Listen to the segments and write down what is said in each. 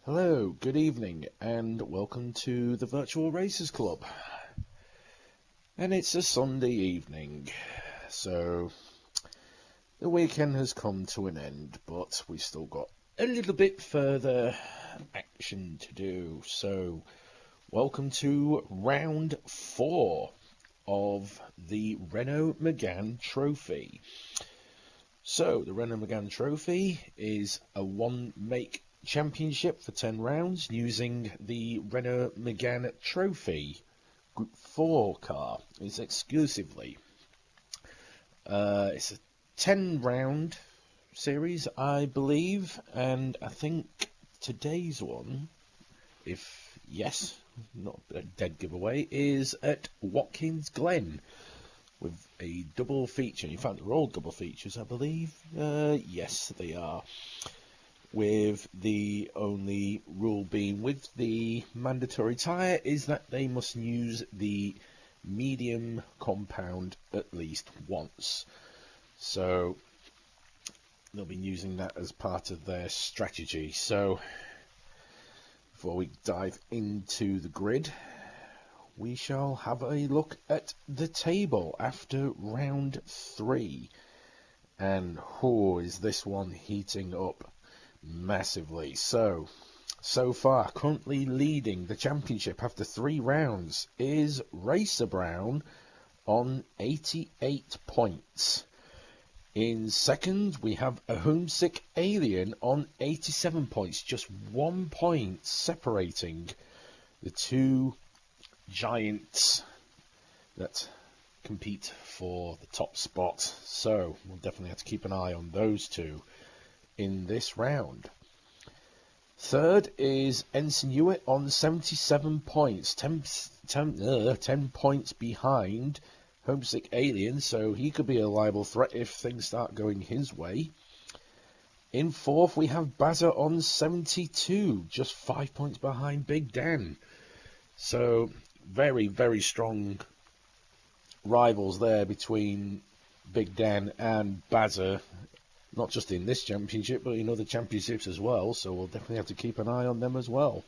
Hello, good evening, and welcome to the Virtual Racers Club. And it's a Sunday evening, so the weekend has come to an end, but we've still got a little bit further action to do. So, welcome to round 4 of the Renault Megane Trophy. So, the Renault Megane Trophy is a one-make championship for 10 rounds using the Renault Megane Trophy Group 4 car. It's exclusively. It's a 10-round series, I believe, and I think today's one, if yes, not a dead giveaway, is at Watkins Glen with a double feature. In fact, they're all double features, I believe. Yes, they are. With the only rule being with the mandatory tyre is that they must use the medium compound at least once. So they'll be using that as part of their strategy. So before we dive into the grid, we shall have a look at the table after round 3. And is this one heating up massively. So far, currently leading the championship after 3 rounds is Racer Brown on 88 points. In second, we have a Homesick Alien on 87 points, just 1 point separating the two giants that compete for the top spot. So we'll definitely have to keep an eye on those two in this round. Third is Ensign Hewitt on 77 points, 10 points behind Homesick Alien, so he could be a liable threat if things start going his way. In fourth, we have Bazza on 72, just 5 points behind Big Dan. So very, very strong rivals there between Big Dan and Bazza, not just in this championship, but in other championships as well, so we'll definitely have to keep an eye on them as well.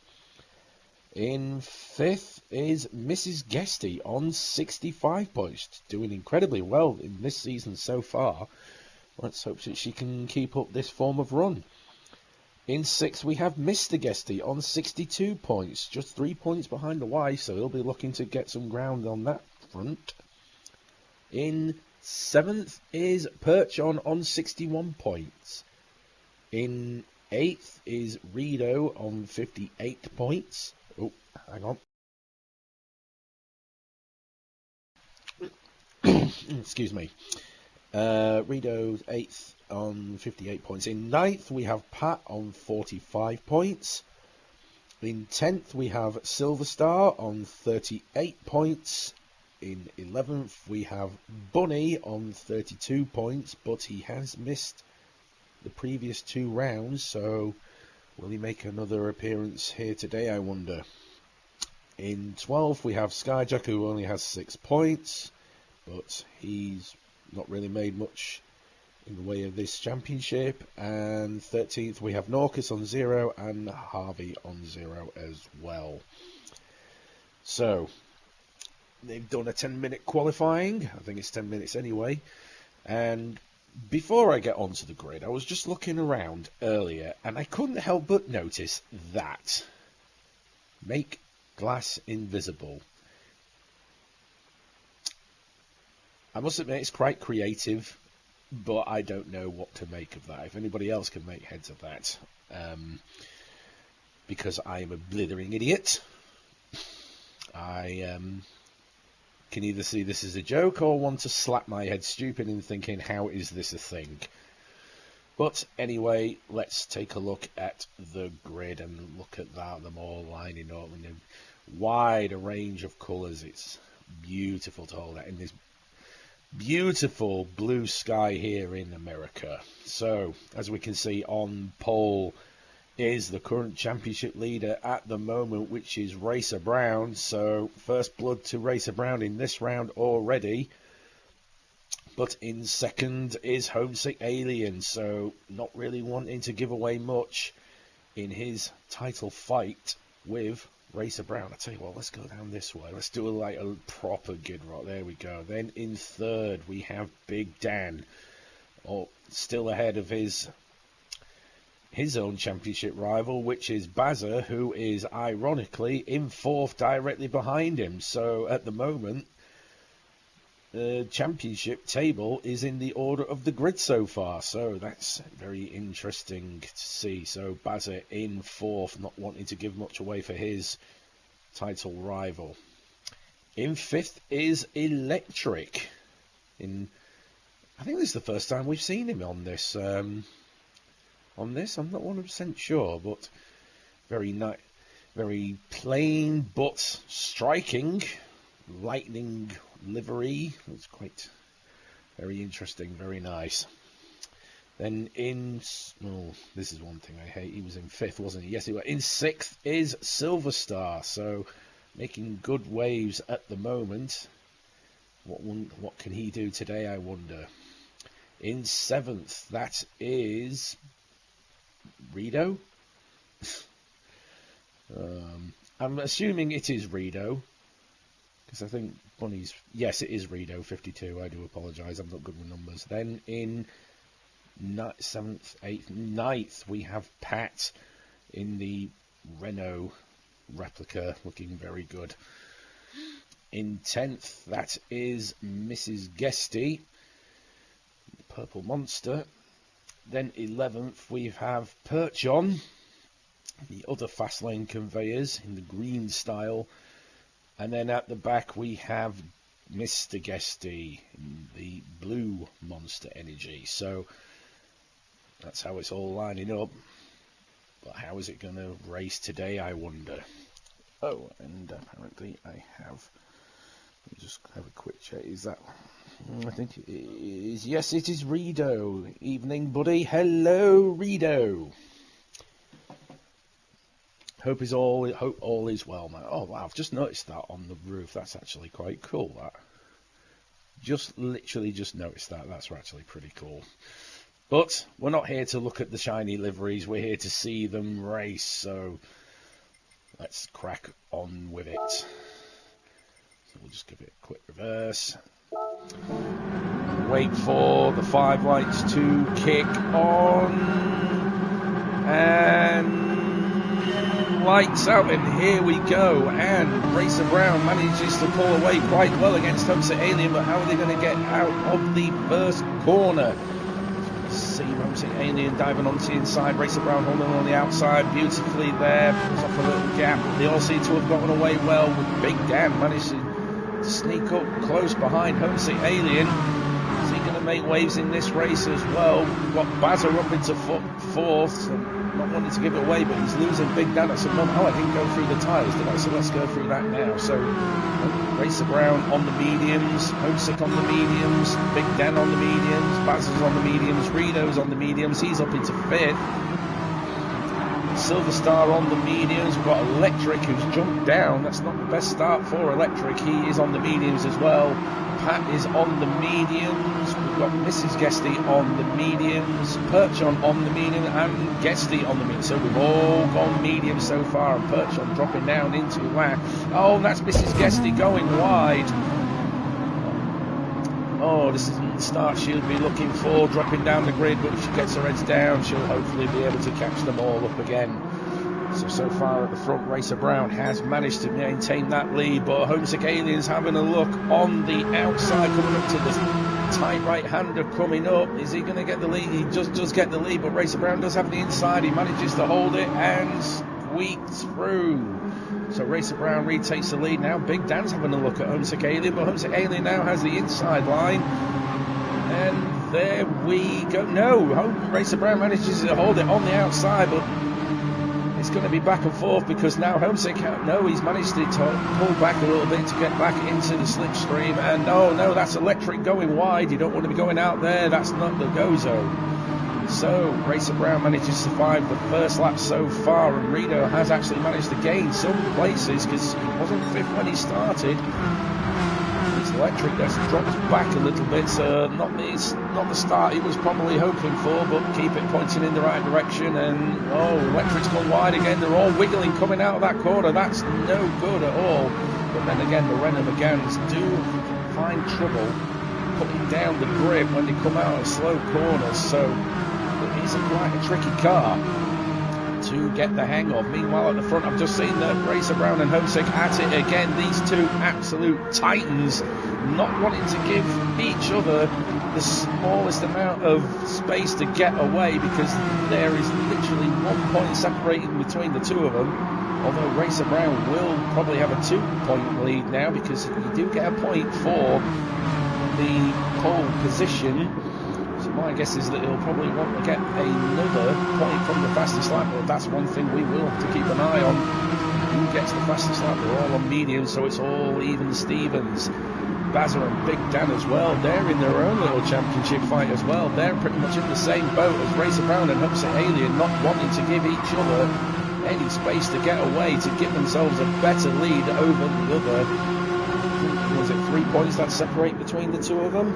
In fifth is Mrs. Guesty on 65 points, doing incredibly well in this season so far. Let's hope that she can keep up this form of run. In sixth, we have Mr. Guesty on 62 points, just 3 points behind the wife, so he'll be looking to get some ground on that front. In seventh is Perchon on 61 points. In eighth is Rido on 58 points. Oh, hang on. Excuse me. Rido's 8th on 58 points. In ninth, we have Pat on 45 points. In 10th, we have Silver Star on 38 points. In 11th, we have Bunny on 32 points, but he has missed the previous 2 rounds, so will he make another appearance here today, I wonder? In 12th, we have Skyjack, who only has 6 points, but he's not really made much in the way of this championship. And 13th, we have Norcus on 0 and Harvey on 0 as well. So they've done a 10-minute qualifying. I think it's 10 minutes anyway. And before I get onto the grid, I was just looking around earlier, and I couldn't help but notice that. Make glass invisible. I must admit it's quite creative, but I don't know what to make of that. If anybody else can make heads of that. Because I am a blithering idiot. I can either see this as a joke or want to slap my head stupid in thinking, how is this a thing? But anyway, let's take a look at the grid and look at that, them all lining up in a wide range of colours. It's beautiful to hold that in this beautiful blue sky here in America. So, as we can see on pole is the current championship leader at the moment, which is Racer Brown. So first blood to Racer Brown in this round already. But in second is Homesick Alien, so not really wanting to give away much in his title fight with Racer Brown. I tell you what, let's go down this way. Let's do like a proper good rock. There we go. Then in third we have Big Dan, still ahead of his own championship rival, which is Bazza, who is ironically in fourth directly behind him. So at the moment, the championship table is in the order of the grid so far. So that's very interesting to see. So Bazza in fourth, not wanting to give much away for his title rival. In fifth is Electric. I think this is the first time we've seen him on this. I'm not 100% sure, but very plain but striking lightning livery. It's quite very interesting, very nice. Then this is one thing I hate. He was in fifth, wasn't he? Yes, he was. In sixth is Silver Star, so making good waves at the moment. What can he do today, I wonder? In seventh, that is Rido. I'm assuming it is Rido, because I think Bunny's... Yes, it is Rido, 52. I do apologise, I'm not good with numbers. Then in 7th, 8th, 9th, we have Pat in the Renault replica, looking very good. In 10th, that is Mrs. Guesty, the Purple Monster. Then 11th, we have Perchon, the other fast lane conveyors in the green style. And then at the back, we have Mr. Guesty in the blue Monster Energy. So that's how it's all lining up. But how is it going to race today, I wonder? Oh, and apparently I have... Let me just have a quick check. Is that... I think it is. Yes, it is Rido. Evening, buddy. Hello, Rido. Hope all is well, man. Oh wow, I've just noticed that on the roof. That's actually quite cool. That. Literally just noticed that. That's actually pretty cool. But we're not here to look at the shiny liveries. We're here to see them race. So let's crack on with it. So we'll just give it a quick reverse. Wait for the 5 lights to kick on, and lights out, and here we go. And Racer Brown manages to pull away quite well against Homesick Alien, but how are they going to get out of the first corner? See Homesick Alien diving onto the inside, Racer Brown holding on the outside beautifully there, pulls off a little gap. They all seem to have gotten away well, with Big Dan managed to sneak up close behind Homesick Alien. Is he going to make waves in this race as well? We've got Bazza up into fourth, so not wanting to give it away, but he's losing Big Dan at some moment. Oh, I didn't go through the tyres, did I? So let's go through that now. So Racer Brown on the mediums, Homesick on the mediums, Big Dan on the mediums, Bazza's on the mediums, Rido's on the mediums, he's up into fifth. Silver Star on the mediums. We've got Electric who's jumped down. That's not the best start for Electric. He is on the mediums as well. Pat is on the mediums. We've got Mrs. Guesty on the mediums. Perchon on the medium and Guesty on the medium. So we've all gone medium so far, and Perchon dropping down into whack. Oh, that's Mrs. Guesty going wide. Oh, this isn't the start she'll be looking for, dropping down the grid, but if she gets her heads down, she'll hopefully be able to catch them all up again. So far at the front, Racer Brown has managed to maintain that lead, but Homesick Alien's having a look on the outside, coming up to the tight right-hander coming up. Is he going to get the lead? He just does get the lead, but Racer Brown does have the inside. He manages to hold it and squeaks through. So Racer Brown retakes the lead now. Big Dan's having a look at Homesick Alien, but Homesick Alien now has the inside line. And there we go. No, Racer Brown manages to hold it on the outside, but it's going to be back and forth because now Homesick, he's managed to pull back a little bit to get back into the slipstream. And no, that's Electric going wide. You don't want to be going out there. That's not the go zone. So Racer Brown manages to survive the first lap so far, and Rido has actually managed to gain some places because he wasn't fifth when he started. He It's Electric that's dropped back a little bit, so not the start he was probably hoping for, but keep it pointing in the right direction. And Electric's gone wide again. They're all wiggling coming out of that corner. That's no good at all. But then again, the Renault Meganes do find trouble putting down the grip when they come out of slow corners, so it is quite a tricky car to get the hang of. Meanwhile, at the front, I've just seen that Racer Brown and Homesick at it again. These two absolute titans, not wanting to give each other the smallest amount of space to get away, because there is literally 1 point separating between the two of them. Although Racer Brown will probably have a 2-point lead now, because you do get a point for the pole position. So my guess is that he'll probably want to get another point from the fastest lap, but that's one thing we will have to keep an eye on. Who gets the fastest lap? They're all on medium, so it's all even Stevens. Bazza and Big Dan as well, they're in their own little championship fight as well. They're pretty much in the same boat as Racer Brown and Homesick Alien, not wanting to give each other any space to get away, to give themselves a better lead over the other. Was it 3 points that separate between the two of them?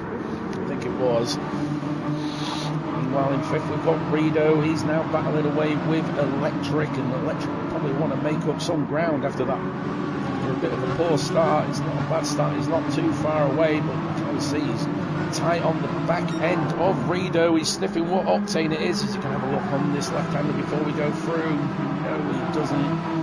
I think it was. Meanwhile, in 5th we've got Redo. He's now battling away with Electric, and Electric will probably want to make up some ground after that. After a bit of a poor start. It's not a bad start, he's not too far away, but you can see he's tight on the back end of Redo. He's sniffing what octane it is. Is he going to have a look on this left-hander before we go through? No, he doesn't.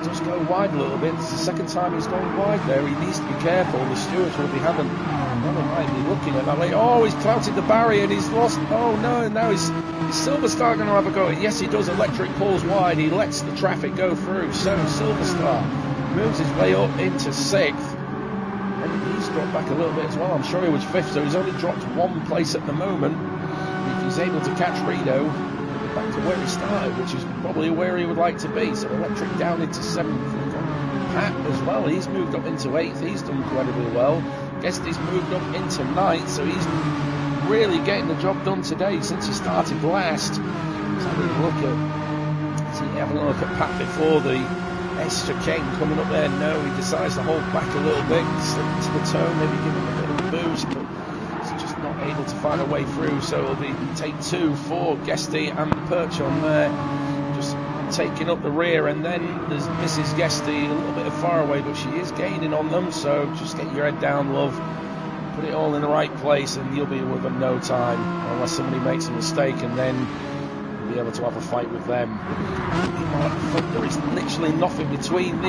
Just go wide a little bit. It's the second time he's gone wide there. He needs to be careful. The stewards will be having, might be looking at that. Like, he's clouted the barrier and he's lost. Oh no! Now is Silverstar going to have a go? Yes, he does. Electric pulls wide. He lets the traffic go through. So Silverstar moves his way up into 6th, and he's dropped back a little bit as well. I'm sure he was 5th, so he's only dropped 1 place at the moment. If he's able to catch Redo back to where he started, which is probably where he would like to be. So Electric down into 7th. We've got Pat as well. He's moved up into 8th. He's done incredibly well. Guess he's moved up into 9th, so he's really getting the job done today since he started last. Let's have a look at Pat before the S chicane coming up there. No, he decides to hold back a little bit, slip to the toe, maybe give him a bit of a boost, but not able to find a way through, so it'll be take 2 for Guesty and Perch on there, just taking up the rear. And then there's Mrs. Guesty a little bit far away, but she is gaining on them, so just get your head down, love, put it all in the right place, and you'll be with them no time, unless somebody makes a mistake, and then you'll be able to have a fight with them. There is literally nothing between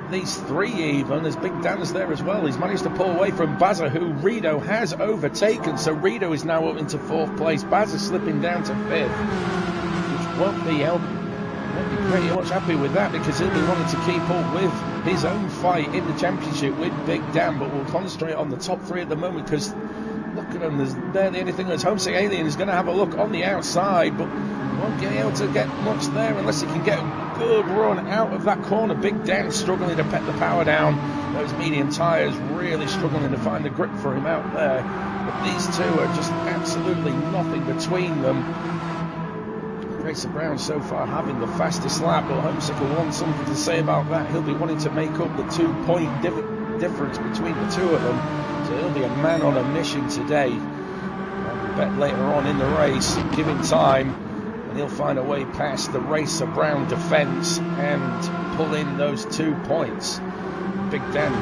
these three even, as Big Dan's there as well. He's managed to pull away from Bazza, who Redo has overtaken, so Redo is now up into 4th place. Bazza slipping down to 5th, which won't be pretty much happy with that, because he'll be wanting to keep up with his own fight in the championship with Big Dan. But we'll concentrate on the top 3 at the moment, because look at them, there's barely anything. As Homesick Alien is going to have a look on the outside, but won't get able to get much there unless he can get a good run out of that corner. Big Dan struggling to pet the power down. Those medium tyres really struggling to find the grip for him out there. But these two are just absolutely nothing between them. Racer Brown so far having the fastest lap, but Homesick will want something to say about that. He'll be wanting to make up the 2-point difference between the two of them. So he'll be a man on a mission today. I'll bet later on in the race, give him time, and he'll find a way past the Racer Brown defence and pull in those 2 points. Big Dan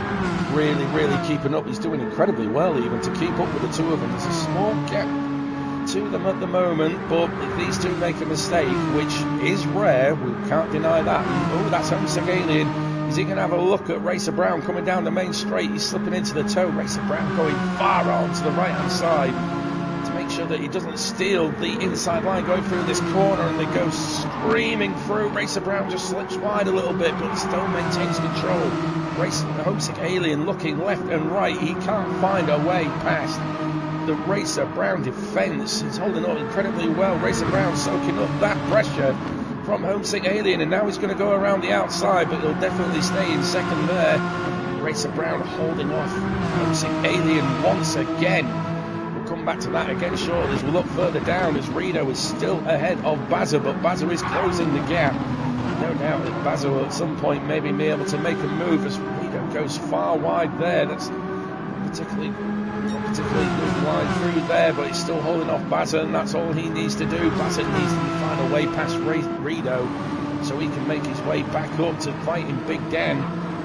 really keeping up. He's doing incredibly well even to keep up with the two of them. There's a small gap to them at the moment, but if these two make a mistake, which is rare, we can't deny that. Oh, that's Homesick Alien. Is he going to have a look at Racer Brown coming down the main straight? He's slipping into the toe. Racer Brown going far on to the right hand side to make sure that he doesn't steal the inside line going through this corner, and they go screaming through. Racer Brown just slips wide a little bit, but still maintains control. Homesick Alien looking left and right. He can't find a way past the Racer Brown defence. He's holding up incredibly well. Racer Brown soaking up that pressure from Homesick Alien, and now he's going to go around the outside, but he'll definitely stay in second there. Racer Brown holding off Homesick Alien once again. We'll come back to that again shortly as we look further down, as Redo is still ahead of Bazza, but Bazza is closing the gap. no doubt that Basil will at some point maybe be able to make a move as Renault goes far wide there. That's not particularly good line through there, but he's still holding off Basil, and that's all he needs to do. Basil needs to find a way past Renault so he can make his way back up to fighting Big Dan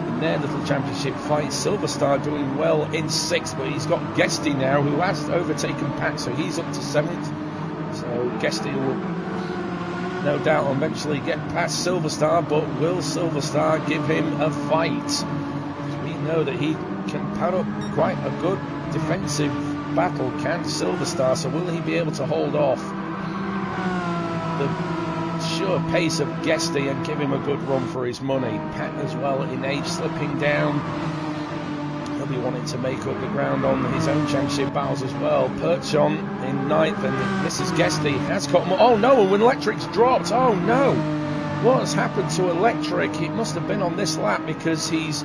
in their little championship fight. Silver Star doing well in 6th, but he's got Guesty now, who has overtaken Pat, so he's up to 7th. So Guesty will no doubt eventually get past Silver Star, but will Silver Star give him a fight? We know that he can put up quite a good defensive battle, can Silver Star, so will he be able to hold off the sure pace of Guesty and give him a good run for his money? Pat as well in age slipping down. He'll be wanting to make up the ground on his own championship battles as well. Perchon in 9th, and Mrs. Guesty has got more. Oh no, and when Electric's dropped, oh no, what has happened to Electric? It must have been on this lap, because he's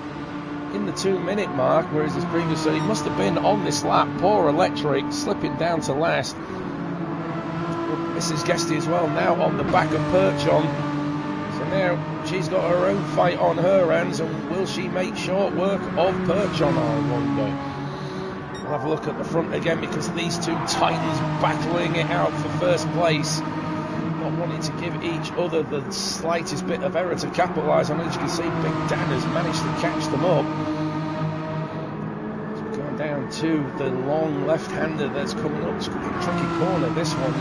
in the 2-minute mark, whereas his previous, so he must have been on this lap. Poor Electric slipping down to last. Mrs. Guesty as well now on the back of Perchon, so now she's got her own fight on her hands, and will she make short work of Perchon, I wonder. We'll have a look at the front again, because these two titans battling it out for first place, not wanting to give each other the slightest bit of error to capitalise on. As you can see, Big Dan has managed to catch them up. So we're going down to the long left-hander that's coming up. It's a tricky corner, this one.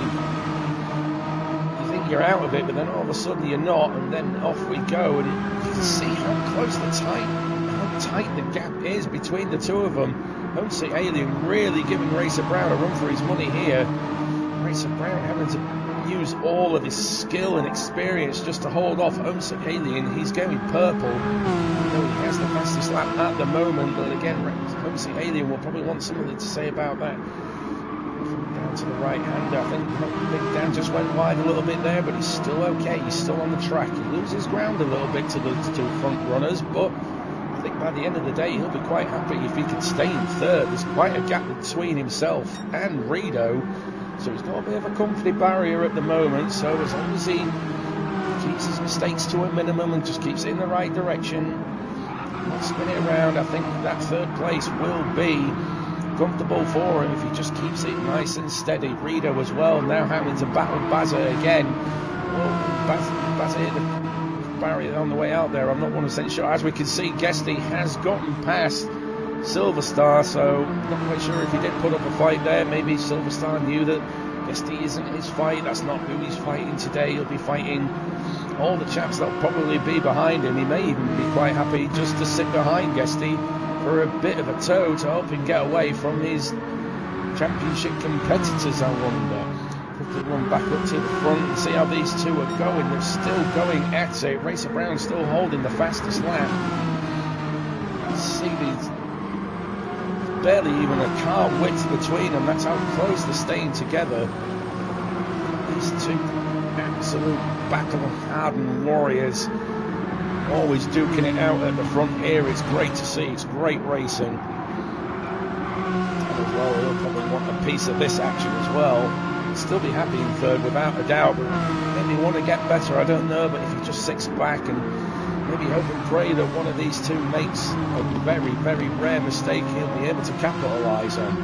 You think you're out of it, but then all of a sudden you're not, and then off we go, and you can see how close how tight the gap is between the two of them. Homesick Alien really giving Racer Brown a run for his money here. Racer Brown having to use all of his skill and experience just to hold off Homesick Alien. He's going purple, though he has the fastest lap at the moment, but again, Homesick Alien will probably want something to say about that. Down to the right-hander, I think Big Dan just went wide a little bit there, but he's still okay, he's still on the track. He loses ground a little bit to the two front runners, but I think by the end of the day he'll be quite happy if he can stay in 3rd. There's quite a gap between himself and Renault, so he's got a bit of a comfy barrier at the moment. So as long as he keeps his mistakes to a minimum and just keeps it in the right direction, not spin it around, I think that 3rd place will be comfortable for him if he just keeps it nice and steady. Renault as well now having to battle Bazza again. Bazza hit the barrier on the way out there. I'm not 100% sure. As we can see, Guesty has gotten past Silver Star, so not quite sure if he did put up a fight there. Maybe Silver Star knew that Guesty isn't his fight. That's not who he's fighting today. He'll be fighting all the chaps that'll probably be behind him. He may even be quite happy just to sit behind Guesty for a bit of a tow to help him get away from his championship competitors, I wonder. Quickly run back up to the front and see how these two are going. They're still going at it. Racer Brown still holding the fastest lap. See these, barely even a car width between them. That's how close they're staying together. These two absolute battle-hardened warriors, always duking it out at the front here. It's great to see. It's great racing. And as well, he'll probably want a piece of this action as well. He'll still be happy in 3rd without a doubt, but maybe want to get better, I don't know. But if he just sits back and maybe hope and pray that one of these two makes a very, very rare mistake, he'll be able to capitalise on.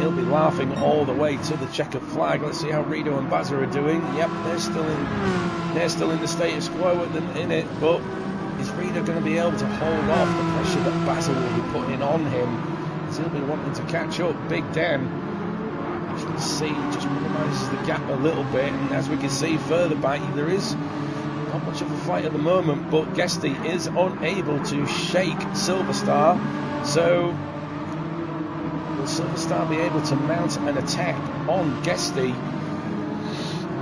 He'll be laughing all the way to the checkered flag. Let's see how Renault and Bazza are doing. Yep, they're still in the status quo in it, but is Renault going to be able to hold off the pressure that Bazza will be putting on him? As he'll be wanting to catch up. Big Dan, as you can see, just minimises the gap a little bit, and as we can see further back, there is not much of a fight at the moment, but Guesty is unable to shake Silver Star, so will Silver Star be able to mount an attack on Guesty?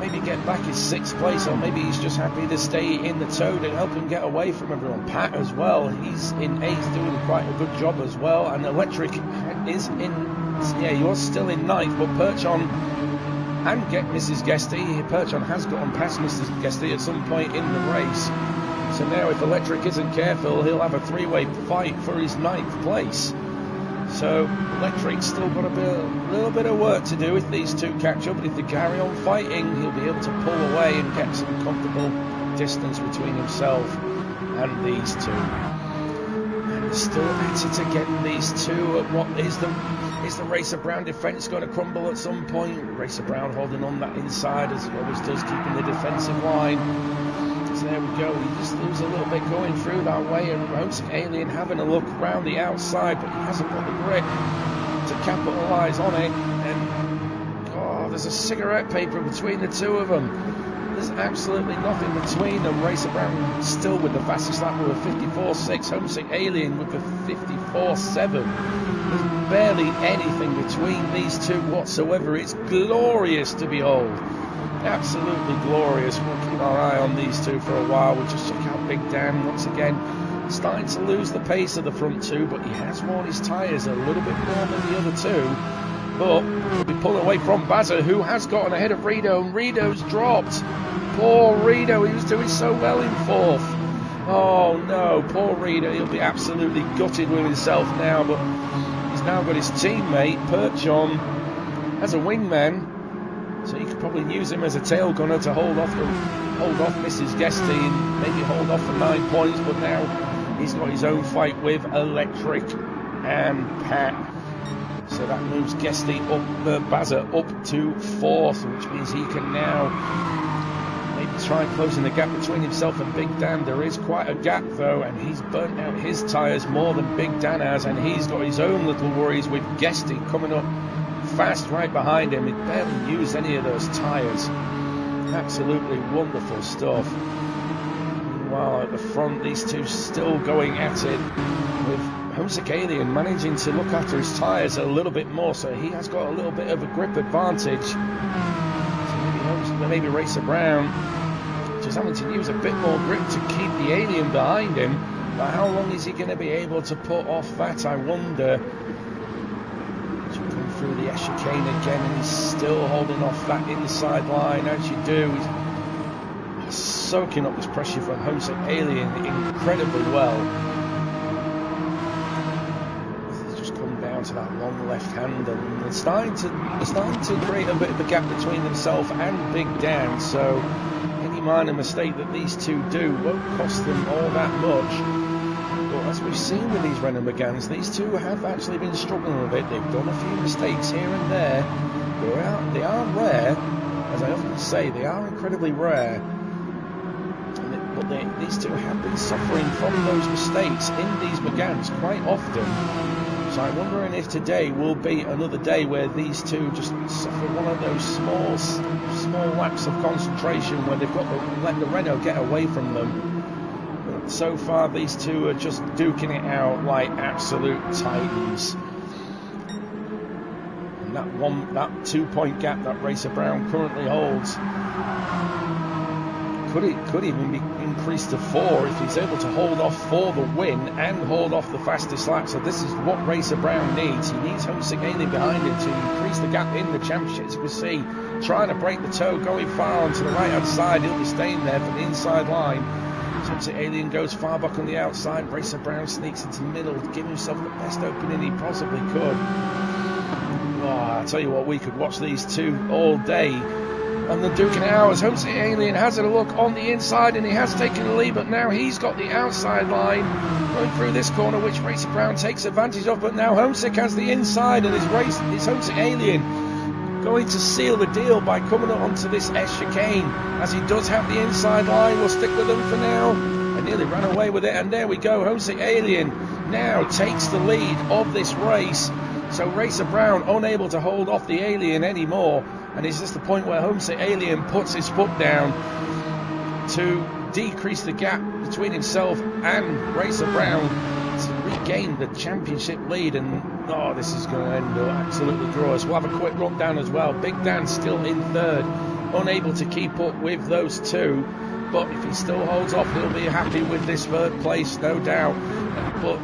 Maybe get back his 6th place, or maybe he's just happy to stay in the tow to help him get away from everyone. Pat as well, he's in 8th, doing quite a good job as well, and Electric is in, yeah, he was still in 9th, but Perchon and get Mrs. Guesty. Perchon has gotten past Mrs. Guesty at some point in the race, so now if Electric isn't careful, he'll have a 3-way fight for his 9th place. So Electric's still got a little bit of work to do if these two catch up, but if they carry on fighting, he'll be able to pull away and get some comfortable distance between himself and these two. And still at it again, these two. What is the Racer Brown defence going to crumble at some point? Racer Brown holding on that inside as he always does, keeping the defensive line. So there we go, he just loses a little bit going through that way, and Homesick Alien having a look around the outside, but he hasn't got the grip to capitalise on it. And there's a cigarette paper between the two of them. There's absolutely nothing between them. Racer Brown still with the fastest lap with a 54.6, Homesick Alien with a 54.7. There's barely anything between these two whatsoever. It's glorious to behold. Absolutely glorious. We'll keep our eye on these two for a while. We'll just check out Big Dan once again. Starting to lose the pace of the front two, but he has worn his tyres a little bit more than the other two. But he'll be pulling away from Bazza, who has gotten ahead of Rito, and Rito's dropped. Poor Rito, he was doing so well in fourth. Oh no, poor Rito, he'll be absolutely gutted with himself now, but he's now got his teammate, Perchon, as a wingman, so you could probably use him as a tail gunner to hold off Mrs. Guesty and maybe hold off for 9 points, but now he's got his own fight with Electric and Pat. So that moves Guesty Bazza up to fourth, which means he can now maybe try closing the gap between himself and Big Dan. There is quite a gap though, and he's burnt out his tyres more than Big Dan has, and he's got his own little worries with Guesty coming up fast right behind him. He barely used any of those tyres. Absolutely wonderful stuff. Meanwhile at the front, these two still going at it, with Homesick Alien managing to look after his tyres a little bit more, so he has got a little bit of a grip advantage. So maybe Racer Brown just having to use a bit more grip to keep the Alien behind him. But how long is he going to be able to put off that, I wonder? He'll come through the chicane again, and he's still holding off that inside line, as you do. He's soaking up this pressure from Homesick Alien incredibly well. To that long left hand, and they're starting to create a bit of a gap between themselves and Big Dan, so any minor mistake that these two do won't cost them all that much. But as we've seen with these Renault Meganes, these two have actually been struggling a bit. They've done a few mistakes here and there. They are rare, as I often say, they are incredibly rare, but these two have been suffering from those mistakes in these Meganes quite often. So I'm wondering if today will be another day where these two just suffer one of those small lapses of concentration where they've got to let the Renault get away from them. But so far these two are just duking it out like absolute titans. And that 2-point gap that Racer Brown currently holds could even be increased to 4 if he's able to hold off for the win and hold off the fastest lap. So this is what Racer Brown needs. He needs Homesick Alien behind him to increase the gap in the championship. As you can see, trying to break the toe, going far onto the right hand side. He'll be staying there for the inside line. So Homesick Alien goes far back on the outside. Racer Brown sneaks into the middle to give himself the best opening he possibly could. Oh, I tell you what, we could watch these two all day. And the duking it out as Homesick Alien has a look on the inside, and he has taken the lead, but now he's got the outside line going through this corner, which Racer Brown takes advantage of. But now Homesick has the inside, and his Homesick Alien going to seal the deal by coming up onto this chicane, as he does have the inside line. We'll stick with them for now. I nearly ran away with it, and there we go. Homesick Alien now takes the lead of this race. So Racer Brown unable to hold off the Alien anymore. And it's just the point where Homesick Alien puts his foot down to decrease the gap between himself and Racer Brown to regain the championship lead. And this is going to end up absolutely glorious. We'll have a quick rundown as well. Big Dan still in third, unable to keep up with those two. But if he still holds off, he'll be happy with this third place, no doubt. But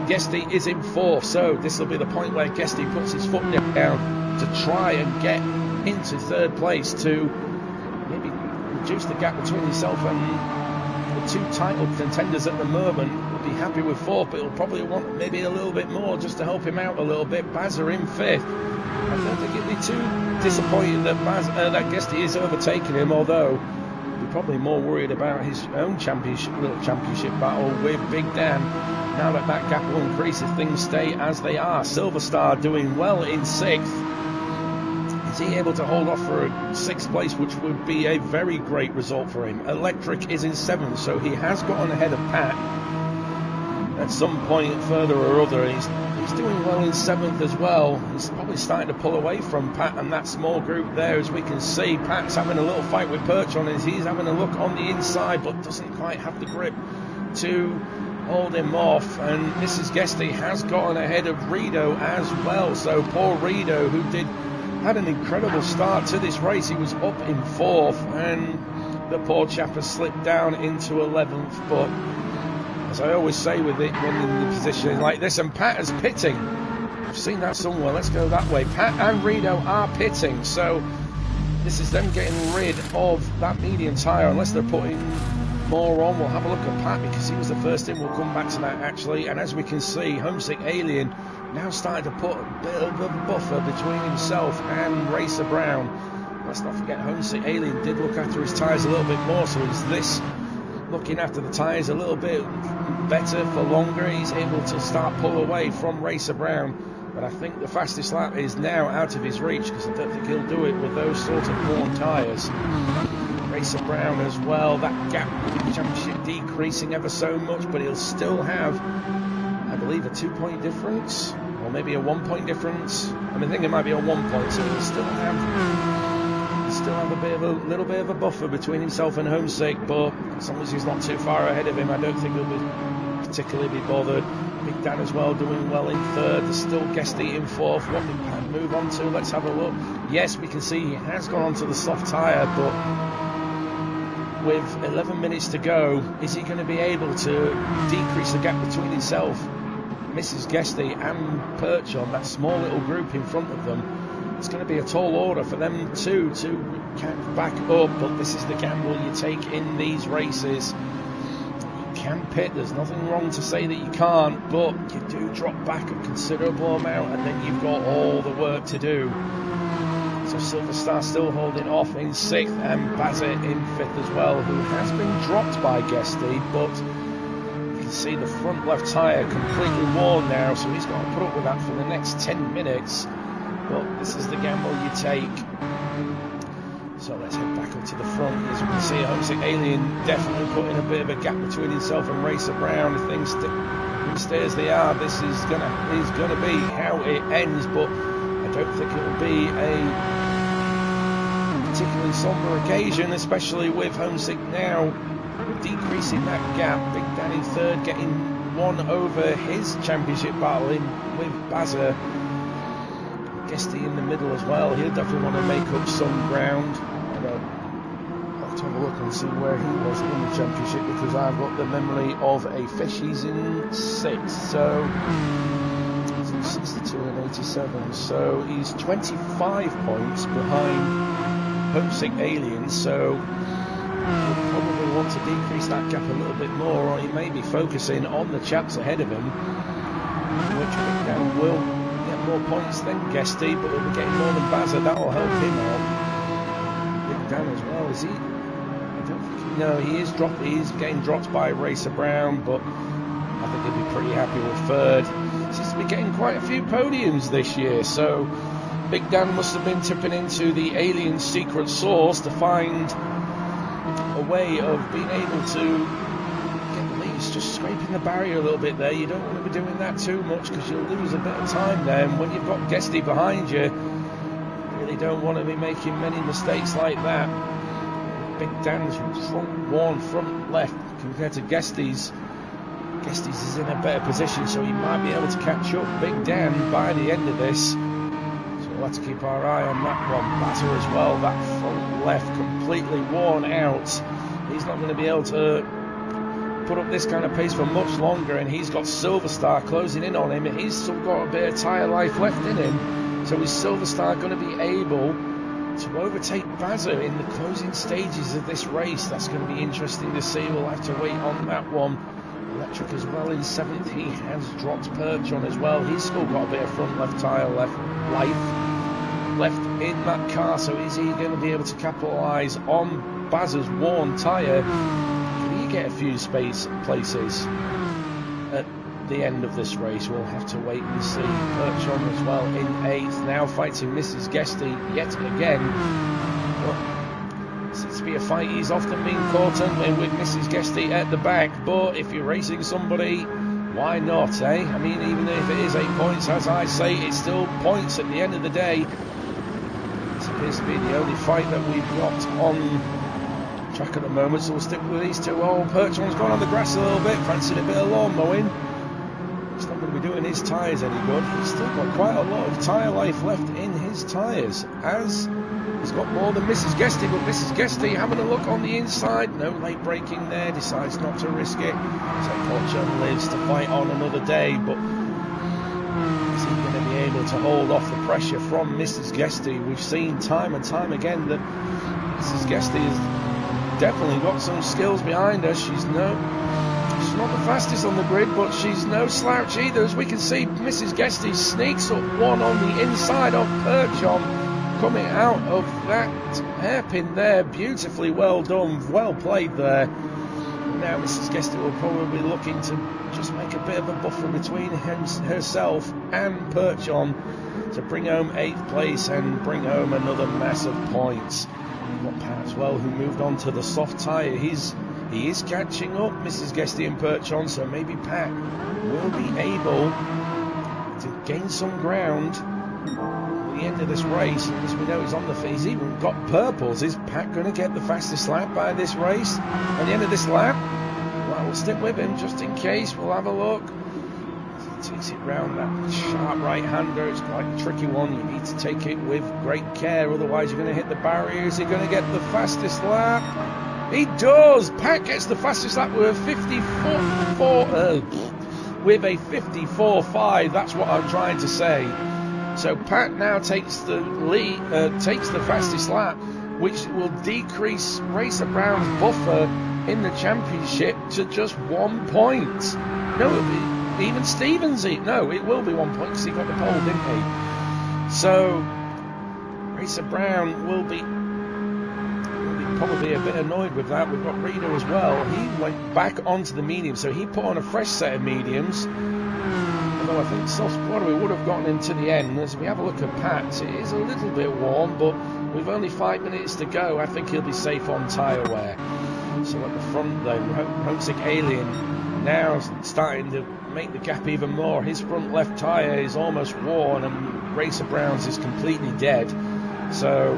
Guesty is in fourth, so this will be the point where Guesty puts his foot down to try and get into third place to maybe reduce the gap between himself and the two title contenders at the moment. Will be happy with fourth, but he'll probably want maybe a little bit more just to help him out a little bit. Bazza in fifth. I don't think he'll be too disappointed that Guesty is overtaking him, although we probably more worried about his own little championship battle with Big Dan. Now that that gap will increase if things stay as they are. Silver Star doing well in 6th. Is he able to hold off for a 6th place, which would be a very great result for him? Electric is in 7th, so he has gotten ahead of Pat at some point further or other. He's doing well in 7th as well. He's probably starting to pull away from Pat and that small group there, as we can see. Pat's having a little fight with Perch on it. He's having a look on the inside, but doesn't quite have the grip to hold him off. And Mrs. Guesty has gotten ahead of Rido as well. So poor Rido, who had an incredible start to this race. He was up in 4th, and the poor chap has slipped down into 11th. But as I always say with it, when in the position like this, and Pat is pitting. I've seen that somewhere. Let's go that way. Pat and Rido are pitting, so this is them getting rid of that medium tyre, unless they're putting more on. We'll have a look at Pat because he was the first in. We'll come back to that actually. And as we can see, Homesick Alien now starting to put a bit of a buffer between himself and Racer Brown. Let's not forget, Homesick Alien did look after his tyres a little bit more, so is this looking after the tyres a little bit better for longer. He's able to start pull away from Racer Brown, but I think the fastest lap is now out of his reach, because I don't think he'll do it with those sort of worn tyres. Racer Brown as well, that gap championship decreasing ever so much, but he'll still have, I believe, a 2-point difference, or maybe a 1-point difference. I think it might be a 1 point, so he'll still have a little bit of a buffer between himself and Homesick, but as long as he's not too far ahead of him, I don't think he'll be particularly be bothered. Big Dan as well doing well in 3rd. There's still Guesty in 4th. What did Pat move on to? Let's have a look. Yes, we can see he has gone onto the soft tyre, but with 11 minutes to go, is he going to be able to decrease the gap between himself, Mrs. Guesty and Perch on that small little group in front of them? It's going to be a tall order for them two to catch back up, but this is the gamble you take in these races. You can pit, there's nothing wrong to say that you can't, but you do drop back a considerable amount, and then you've got all the work to do. So Silver Star still holding off in 6th, and Bazza in 5th as well, who has been dropped by Guesty, but you can see the front left tyre completely worn now, so he's got to put up with that for the next 10 minutes. But this is the gamble you take. So let's head back up to the front. As we can see, Homesick Alien definitely putting a bit of a gap between himself and Racer Brown. If things stay as they are, this is gonna be how it ends. But I don't think it will be a particularly somber occasion, especially with Homesick now decreasing that gap. Big Dan in 3rd, getting one over his championship battle with Bazza. Guesty in the middle as well. He'll definitely want to make up some ground. I'll have to have a look and see where he was in the championship, because I've got the memory of a fish. He's in 6th, so he's in 62 and 87, so he's 25 points behind Homesick Alien, so he'll probably want to decrease that gap a little bit more, or he may be focusing on the chaps ahead of him, which Big Dan will more points than Guesty, but he'll be getting more than Bazza. That'll help him out. Big Dan as well, is he? I don't think he is dropped. He's getting dropped by Racer Brown, but I think he'll be pretty happy with 3rd. Seems to be getting quite a few podiums this year, so Big Dan must have been tipping into the Alien secret sauce to find a way of being able to just scraping the barrier a little bit there. You don't want to be doing that too much, because you'll lose a bit of time there, and when you've got Guesty behind you, you really don't want to be making many mistakes like that. Big Dan's worn front left compared to Guesty's. Guesty's is in a better position, so he might be able to catch up Big Dan by the end of this, so we'll have to keep our eye on that one. Batter as well, that front left completely worn out. He's not going to be able to put up this kind of pace for much longer, and he's got Silver Star closing in on him, and he's still got a bit of tyre life left in him, so is Silver Star going to be able to overtake Bazza in the closing stages of this race? That's going to be interesting to see. We'll have to wait on that one. Electric as well in 7th. He has dropped Perch on as well. He's still got a bit of front left tyre left in that car, so is he going to be able to capitalise on Baz's worn tyre. Can he get a few places at the end of this race? We'll have to wait and see. Perchon as well in 8th, now fighting Mrs. Guesty yet again. Well, seems to be a fight he's often been caught in with Mrs. Guesty at the back, but if you're racing somebody, why not, eh? I mean, even if it is 8 points, as I say, it's still points at the end of the day. This appears to be the only fight that we've got on track at the moment, so we'll stick with these two. Oh, Perchon's gone on the grass a little bit, fancying a bit of lawn mowing. It's not going to be doing his tyres any good. He's still got quite a lot of tyre life left in his tyres, as he's got more than Mrs. Guesty, but Mrs. Guesty having a look on the inside. No late braking there, decides not to risk it. So Perchon lives to fight on another day, but is he going to be able to hold off the pressure from Mrs. Guesty? We've seen time and time again that Mrs. Guesty has definitely got some skills behind her. She's not the fastest on the grid, but she's no slouch either. As we can see, Mrs. Guesty sneaks up one on the inside of Perchon, coming out of that hairpin there. Beautifully well done, well played there. Now Mrs. Guesty will probably be looking to just make a bit of a buffer between herself and Perchon to bring home 8th place and bring home another massive points. We've got Pat as well, who moved on to the soft tyre. He is catching up, Mrs. Guesty and Perchon, so maybe Pat will be able to gain some ground at the end of this race. As we know, he's on the he's even got purples. Is Pat going to get the fastest lap by this race? At the end of this lap? Well, we'll stick with him just in case. We'll have a look. He takes it round that sharp right-hander. It's quite a tricky one. You need to take it with great care, otherwise you're going to hit the barrier. Is he going to get the fastest lap? He does! Pat gets the fastest lap with a 54.5. That's what I'm trying to say. So Pat now takes the lead, takes the fastest lap, which will decrease Racer Brown's buffer in the championship to just 1 point. No, even Stevens. No, it will be 1 point because he got the pole, didn't he? So Racer Brown will be probably a bit annoyed with that. We've got Rita as well. He went back onto the medium, so he put on a fresh set of mediums. Although I think soft water we would have gotten into the end. As we have a look at Pat, it is a little bit warm, but with only 5 minutes to go, I think he'll be safe on tyre wear. So at the front though, Homesick Alien now starting to make the gap even more. His front left tyre is almost worn, and Racer Brown's is completely dead. So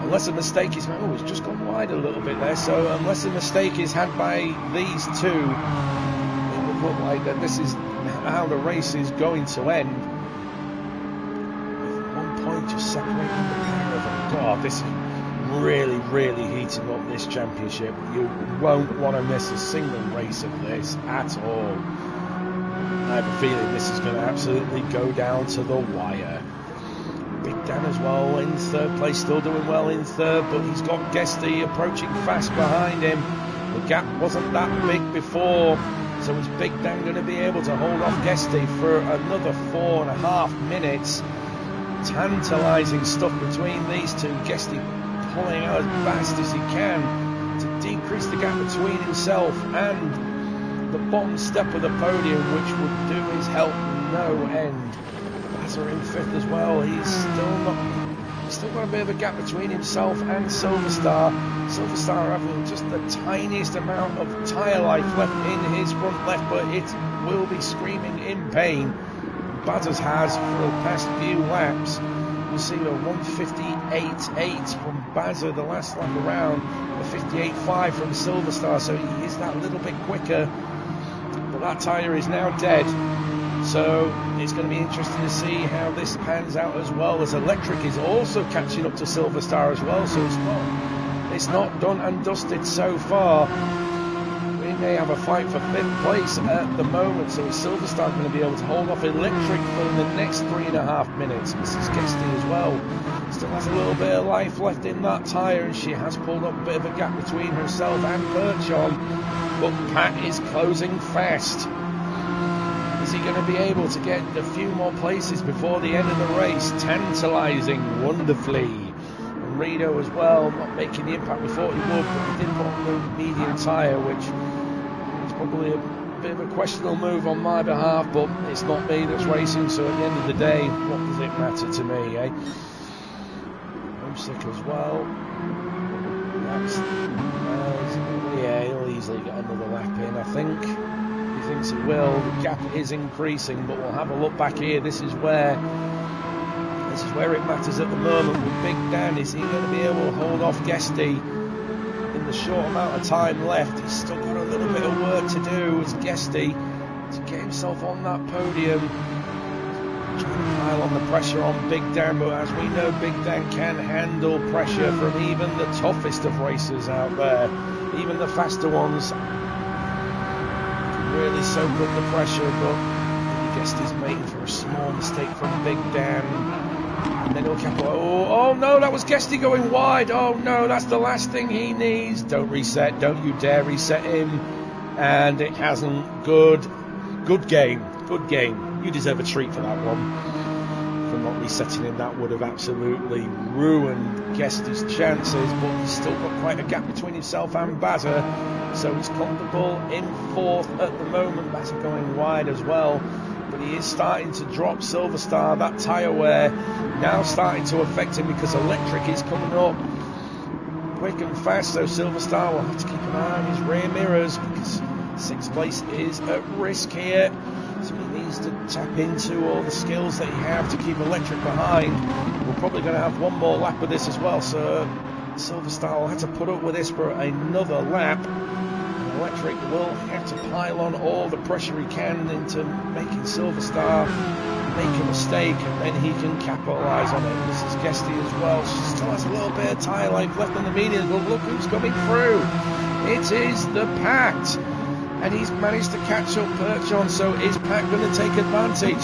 unless a mistake is made, it's just gone wide a little bit there. So unless a mistake is had by these two, it would look like that this is how the race is going to end. With 1 point just separating the pair of them. God, this is really, really heating up this championship. You won't want to miss a single race of this at all. I have a feeling this is going to absolutely go down to the wire. Big Dan as well in 3rd place, still doing well in 3rd, but he's got Guesty approaching fast behind him. The gap wasn't that big before, so is Big Dan going to be able to hold off Guesty for another 4.5 minutes? Tantalising stuff between these two. Guesty pulling out as fast as he can to decrease the gap between himself and the bottom step of the podium, which would do his help no end. Are in 5th as well. He's still got a bit of a gap between himself and Silverstar. Silverstar having just the tiniest amount of tyre life left in his front left, but it will be screaming in pain. Butters has for the past few laps. You see a 1:58.8 from Bazza the last lap around, a 58.5 from Silverstar, so he is that little bit quicker, but that tyre is now dead. So it's going to be interesting to see how this pans out as well, as Electric is also catching up to Silverstar as well, so it's not done and dusted so far. We may have a fight for 5th place at the moment, so is Silverstar going to be able to hold off Electric for the next 3.5 minutes? Mrs. Guesty as well still has a little bit of life left in that tyre, and she has pulled up a bit of a gap between herself and Perchon, but Pat is closing fast. Is he going to be able to get a few more places before the end of the race? Tantalising wonderfully. And and Reno as well, not making the impact we thought he would, but he did put on the medium tyre, which is probably a bit of a questionable move on my behalf, but it's not me that's racing, so at the end of the day, what does it matter to me, eh? Homesick as well. Yeah, he'll easily get another lap in, I think. He thinks he will. The gap is increasing, but we'll have a look back here. This is where it matters at the moment with Big Dan. Is he going to be able to hold off Guesty in the short amount of time left? He's still got a little bit of work to do as Guesty to get himself on that podium. Trying to pile on the pressure on Big Dan, but as we know, Big Dan can handle pressure from even the toughest of racers out there. Even the faster ones can really soak up the pressure, but I guess he's waiting for a small mistake from Big Dan. And then he'll capitalize. Oh no, that was Guesty going wide. Oh no, that's the last thing he needs. Don't reset, don't you dare reset him. And it hasn't. Good game. You deserve a treat for that one. For not resetting him, that would have absolutely ruined Guesty's chances, but he's still got quite a gap between himself and Bazza, so he's comfortable in fourth at the moment. Bazza going wide as well, but he is starting to drop Silver Star. That tyre wear now starting to affect him because electric is coming up quick and fast, so Silver Star will have to keep an eye on his rear mirrors because sixth place is at risk here. So he needs to tap into all the skills that he have to keep electric behind. We're probably going to have one more lap of this as well, so Silver Star will have to put up with this for another lap. And electric will have to pile on all the pressure he can into making Silver Star make a mistake, and then he can capitalise on it. This is Guesty as well. She still has a little bit of tyre life left on the mediums, but look who's coming through. It is the Pat. And he's managed to catch up Perchon, so is Pat going to take advantage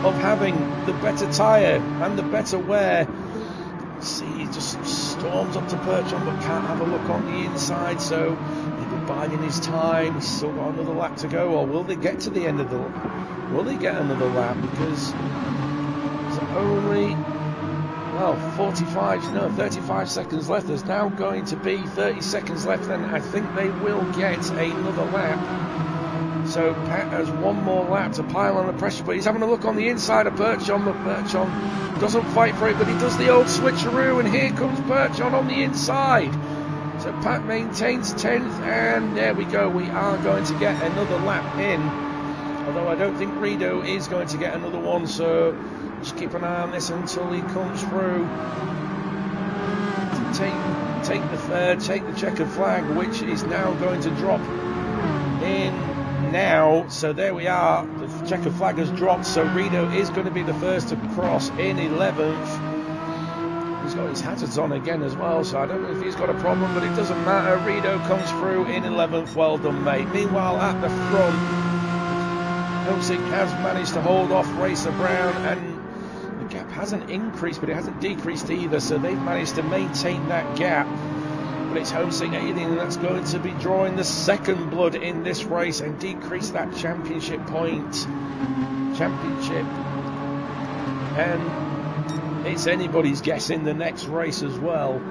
of having the better tyre and the better wear? See, he just storms up to Perchon but can't have a look on the inside, so he'll be biding his time. He's still got another lap to go, or will they get to the end of the lap? Will they get another lap? Because there's only 35 seconds left. There's now going to be 30 seconds left, and I think they will get another lap. So Pat has one more lap to pile on the pressure, but he's having a look on the inside of Perchon, but Perchon doesn't fight for it, but he does the old switcheroo, and here comes Perchon on the inside. So Pat maintains 10th, and there we go. We are going to get another lap in, although I don't think Reno is going to get another one, so just keep an eye on this until he comes through. Take the checkered flag, which is now going to drop in now. So there we are. The checkered flag has dropped, so Reno is going to be the first to cross in 11th. He's got his hazards on again as well, so I don't know if he's got a problem, but it doesn't matter. Reno comes through in 11th. Well done, mate. Meanwhile, at the front, Homesick has managed to hold off Racer Brown, and the gap hasn't increased, but it hasn't decreased either, so they've managed to maintain that gap. But it's Homesick Alien that's going to be drawing the second blood in this race and decrease that championship. And it's anybody's guess in the next race as well.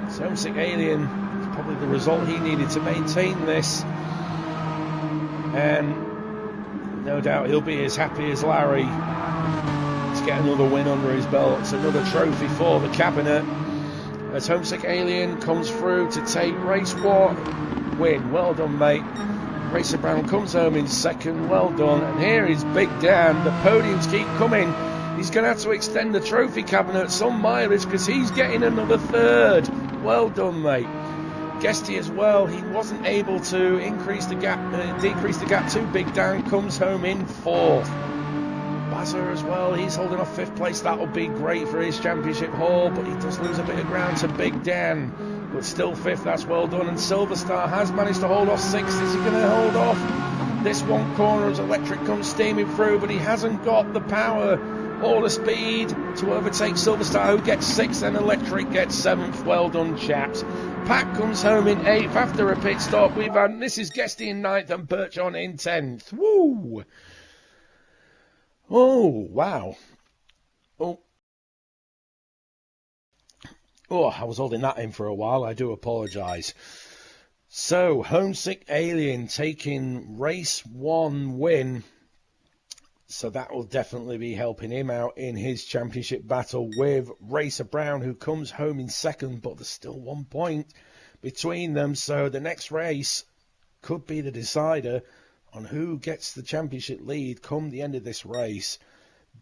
So Homesick Alien is probably the result he needed to maintain this, and no doubt he'll be as happy as Larry to get another win under his belt. It's another trophy for the cabinet as Homesick Alien comes through to take race one win. Well done, mate. Racer Brown comes home in second. Well done. And here is Big Dan. The podiums keep coming. He's going to have to extend the trophy cabinet some mileage because he's getting another third. Well done, mate. Guesty as well. He wasn't able to decrease the gap to Big Dan. Comes home in fourth. Bazza as well. He's holding off fifth place. That'll be great for his championship haul, but he does lose a bit of ground to Big Dan. But still fifth. That's well done. And Silver Star has managed to hold off sixth. Is he going to hold off this one corner as Electric comes steaming through? But he hasn't got the power or the speed to overtake Silver Star, who gets sixth, and Electric gets seventh. Well done, chaps. Pat comes home in 8th after a pit stop. This is Guesty in 9th and Perchon in 10th. Woo! Oh, wow. Oh. Oh, I was holding that in for a while. I do apologise. So, Homesick Alien taking race 1 win. So that will definitely be helping him out in his championship battle with Racer Brown, who comes home in second, but there's still 1 point between them. So the next race could be the decider on who gets the championship lead come the end of this race.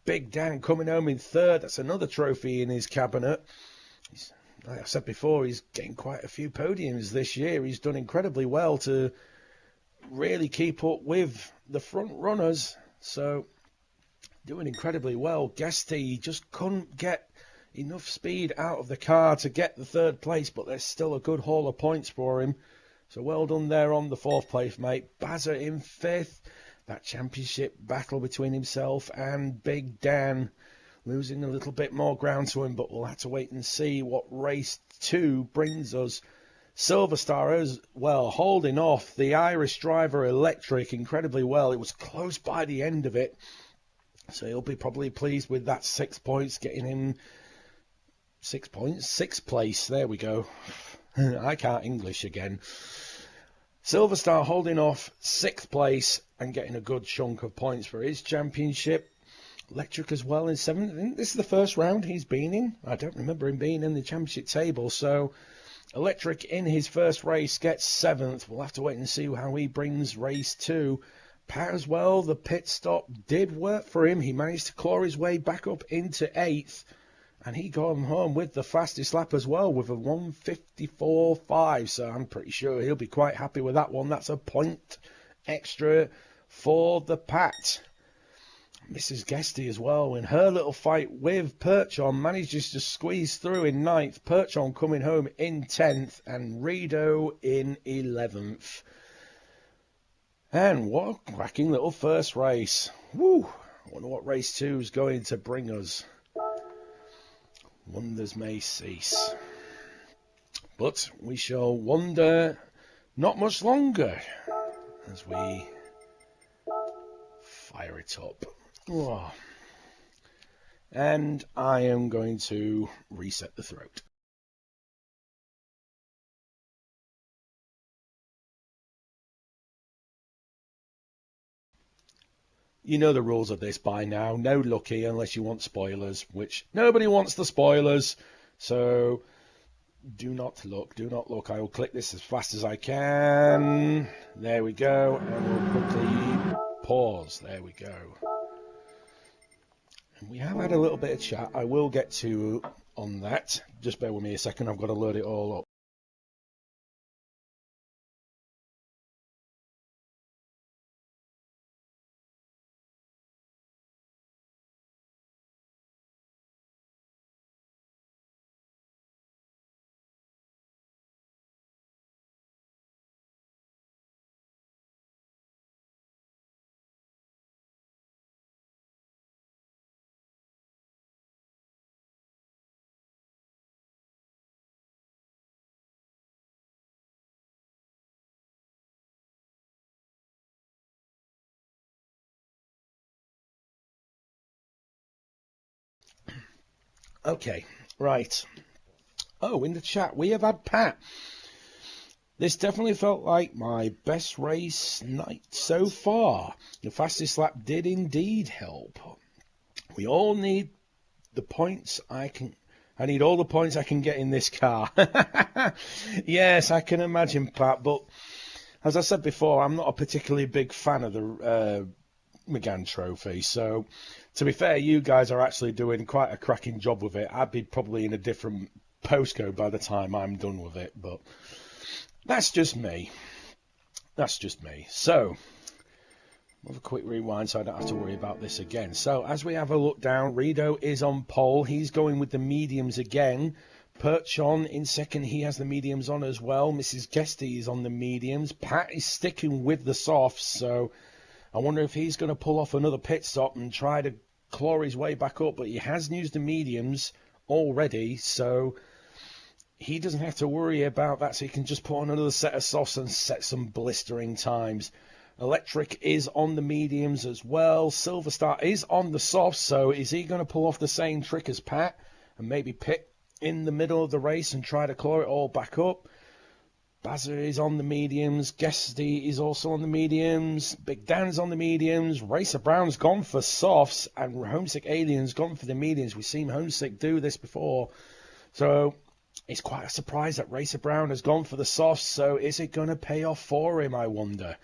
Big Dan coming home in third. That's another trophy in his cabinet. Like I said before, he's getting quite a few podiums this year. He's done incredibly well to really keep up with the front runners. So, doing incredibly well. Guesty just couldn't get enough speed out of the car to get the third place, but there's still a good haul of points for him. So well done there on the fourth place, mate. Bazza in fifth. That championship battle between himself and Big Dan, losing a little bit more ground to him, but we'll have to wait and see what race 2 brings us. Silver Star as well, holding off the Irish driver Electric incredibly well. It was close by the end of it, so he'll be probably pleased with that 6 points, getting him 6 points, 6th place. There we go. I can't English again. Silver Star holding off 6th place and getting a good chunk of points for his championship. Electric as well in 7th. I think this is the first round he's been in. I don't remember him being in the championship table. So Electric in his first race gets 7th. We'll have to wait and see how he brings race 2. Pat as well, the pit stop did work for him. He managed to claw his way back up into 8th. And he got home with the fastest lap as well with a 1:54.5. So I'm pretty sure he'll be quite happy with that one. That's a point extra for the Pat. Mrs. Guesty as well, in her little fight with Perchon, manages to squeeze through in 9th. Perchon coming home in 10th and Rido in 11th. And what a cracking little first race. Woo! I wonder what race 2 is going to bring us. Wonders may cease. But we shall wonder not much longer as we fire it up. Oh. And I am going to reset the throat. You know the rules of this by now. No lucky unless you want spoilers, which nobody wants the spoilers. So do not look, do not look. I will click this as fast as I can. There we go. And we'll quickly pause. There we go. And we have had a little bit of chat. I will get to on that. Just bear with me a second. I've got to load it all up. Okay, right. Oh, in the chat, we have had Pat. This definitely felt like my best race night so far. The fastest lap did indeed help. We all need the points I need all the points I can get in this car. Yes, I can imagine, Pat, but as I said before, I'm not a particularly big fan of the Megane trophy, so to be fair, you guys are actually doing quite a cracking job with it. I'd be probably in a different postcode by the time I'm done with it, but that's just me. That's just me. So, we'll have a quick rewind so I don't have to worry about this again. So, as we have a look down, Rido is on pole. He's going with the mediums again. Perchon in second. He has the mediums on as well. Mrs. Guesty is on the mediums. Pat is sticking with the softs, so I wonder if he's going to pull off another pit stop and try to claw his way back up, but he has used the mediums already, so he doesn't have to worry about that, so he can just put on another set of softs and set some blistering times. Electric is on the mediums as well. Silver Star is on the softs, so is he going to pull off the same trick as Pat and maybe pit in the middle of the race and try to claw it all back up. Bazza is on the mediums, Guesty is also on the mediums, Big Dan's on the mediums, Racer Brown's gone for softs, and Homesick Alien's gone for the mediums. We've seen Homesick do this before, so it's quite a surprise that Racer Brown has gone for the softs. So is it going to pay off for him, I wonder?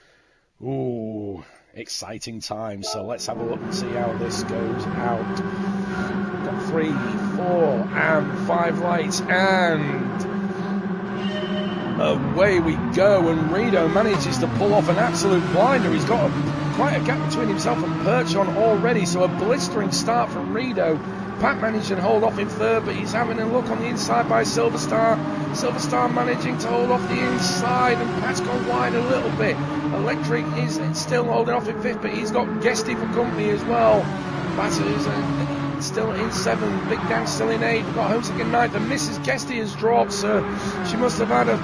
Ooh, exciting times. So let's have a look and see how this goes out. We've got 3, 4, and 5 lights, and away we go, and Renault manages to pull off an absolute blinder. He's got quite a gap between himself and Perchon already, so a blistering start from Renault. Pat managed to hold off in third, but he's having a look on the inside by Silverstar. Silverstar managing to hold off the inside, and Pat's gone wide a little bit. Electric is still holding off in fifth, but he's got Guesty for company as well. Batter is still in 7th, Big Dan still in 8th, we've got Homesick in 9th, and Mrs. Guesty has dropped, so she must have had a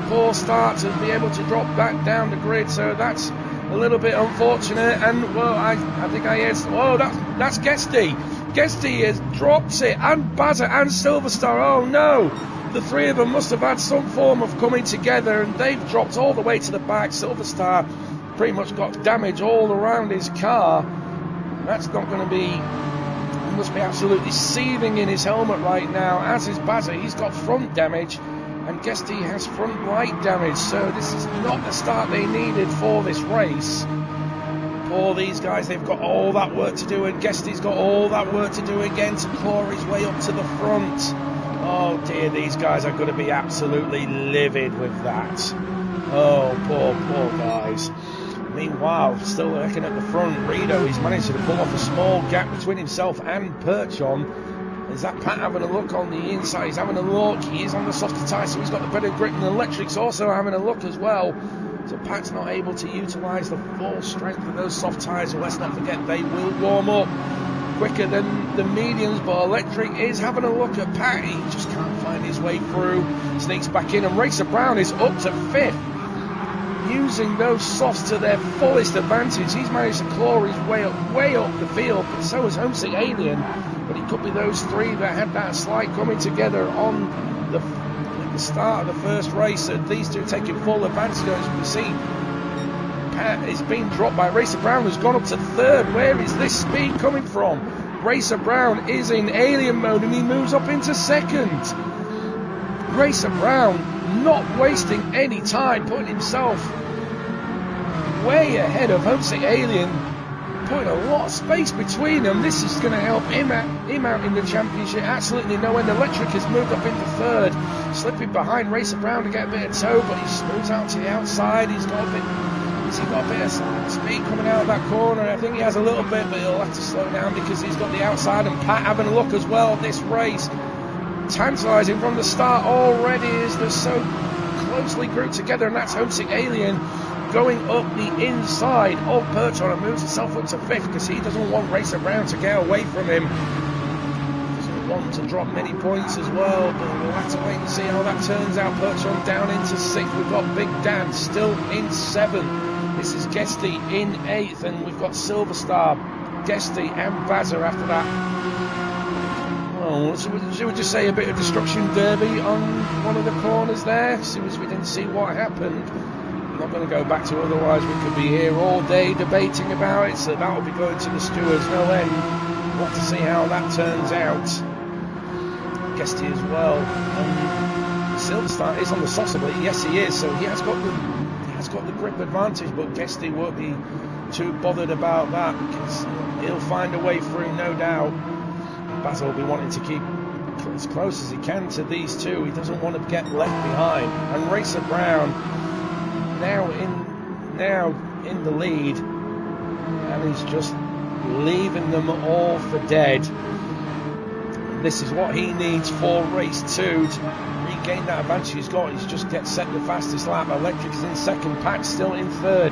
poor start to be able to drop back down the grid, so that's a little bit unfortunate. And well, I think I heard, oh, that's Guesty. Guesty has dropped it, and Bazza and Silverstar. Oh no, the three of them must have had some form of coming together, and they've dropped all the way to the back. Silverstar pretty much got damage all around his car. That's not going to be, he must be absolutely seething in his helmet right now, as is Bazza. He's got front damage, and Guesty has front light damage, so this is not the start they needed for this race. For these guys, they've got all that work to do, and Guesty's got all that work to do again to claw his way up to the front. Oh dear, these guys are going to be absolutely livid with that. Oh, poor guys. Meanwhile, still looking at the front, Renault, he's managed to pull off a small gap between himself and Perchon. Is that Pat having a look on the inside? He's having a look. He is on the softer tyre, so he's got the better grip, and Electric's also having a look as well. So Pat's not able to utilise the full strength of those soft tyres, so let's not forget they will warm up quicker than the mediums, but Electric is having a look at Pat. He just can't find his way through. Sneaks back in, and Racer Brown is up to 5th. Using those softs to their fullest advantage. He's managed to claw his way up the field, but so has Homesick Alien. But it could be those three that had that slide coming together on the start of the first race. So these two taking full advantage. As we see, Pat is being dropped by Racer Brown, who's gone up to 3rd. Where is this speed coming from? Racer Brown is in alien mode, and he moves up into 2nd. Racer Brown not wasting any time, putting himself way ahead of Homesick Alien, putting a lot of space between them. This is going to help him out in the championship. Absolutely no end. Electric has moved up into 3rd, slipping behind Racer Brown to get a bit of toe, but he smooths out to the outside. He's got a bit of speed coming out of that corner. I think he has a little bit, but he'll have to slow down because he's got the outside, and Pat having a look as well this race. Tantalising from the start already, as they're so closely grouped together, and that's Homesick Alien going up the inside of Perchon and moves himself up to 5th because he doesn't want Racer Brown to get away from him. Doesn't want to drop many points as well, but we'll have to wait and see how that turns out. Perchon down into 6th. We've got Big Dan still in 7th. This is Guesty in 8th, and we've got Silverstar, Guesty and Bazza after that. Oh, should we just say a bit of destruction derby on one of the corners there, as soon as we didn't see what happened? I'm not going to go back to, otherwise we could be here all day debating about it, so that will be going to the stewards, no end. We'll have to see how that turns out. Guesty as well. Silverstar is on the saucer, but yes he is, so he has got the grip advantage, but Guesty won't be too bothered about that because he'll find a way through, no doubt. Basil will be wanting to keep as close as he can to these two. He doesn't want to get left behind. And Racer Brown now in the lead, and he's just leaving them all for dead. This is what he needs for race 2 to regain that advantage he's got. He's just set the fastest lap. Electric is in 2nd, Pat's still in 3rd,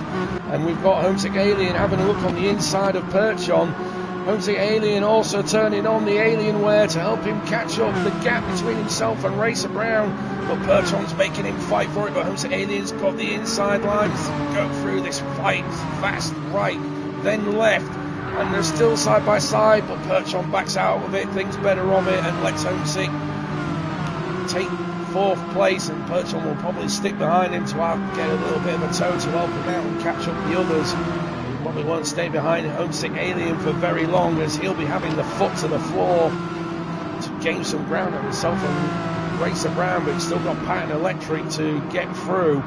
and we've got Homesick Alien having a look on the inside of Perchon. Homesick Alien also turning on the Alienware to help him catch up the gap between himself and Racer Brown, but Perchon's making him fight for it. But Homesick Alien's got the inside lines to go through this fight fast, right then left, and they're still side by side, but Perchon backs out of it, thinks better of it, and lets Homesick take 4th place, and Perchon will probably stick behind him to get a little bit of a toe to help him out and catch up the others. He probably won't stay behind Homesick Alien for very long, as he'll be having the foot to the floor to gain some ground on himself and Racer Brown, but he's still got Pat and Electric to get through.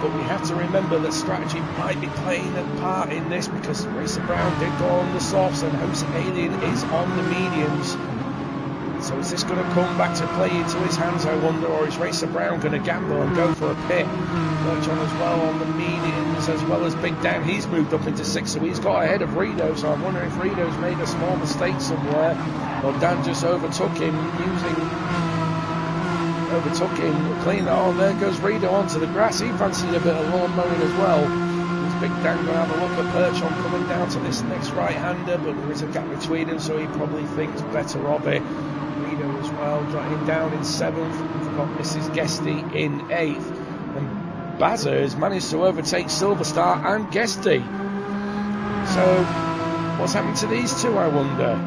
But we have to remember that strategy might be playing a part in this, because Racer Brown did go on the softs and Homesick Alien is on the mediums. So is this going to come back to play into his hands, I wonder, or is Racer Brown going to gamble and go for a pit? Perchon as well on the mediums, as well as Big Dan. He's moved up into 6th, so he's got ahead of Reno. So I'm wondering if Reno's made a small mistake somewhere, or Dan just overtook him clean. Oh, there goes Reno onto the grass. He fancied a bit of lawn mowing as well. There's Big Dan going to have a look at Perchon coming down to this next right-hander, but there is a gap between them, so he probably thinks better of it. Reno as well, got him down in 7th. We've got Mrs. Guesty in 8th. And Bazza has managed to overtake Silver Star and Guesty. So, what's happened to these two, I wonder?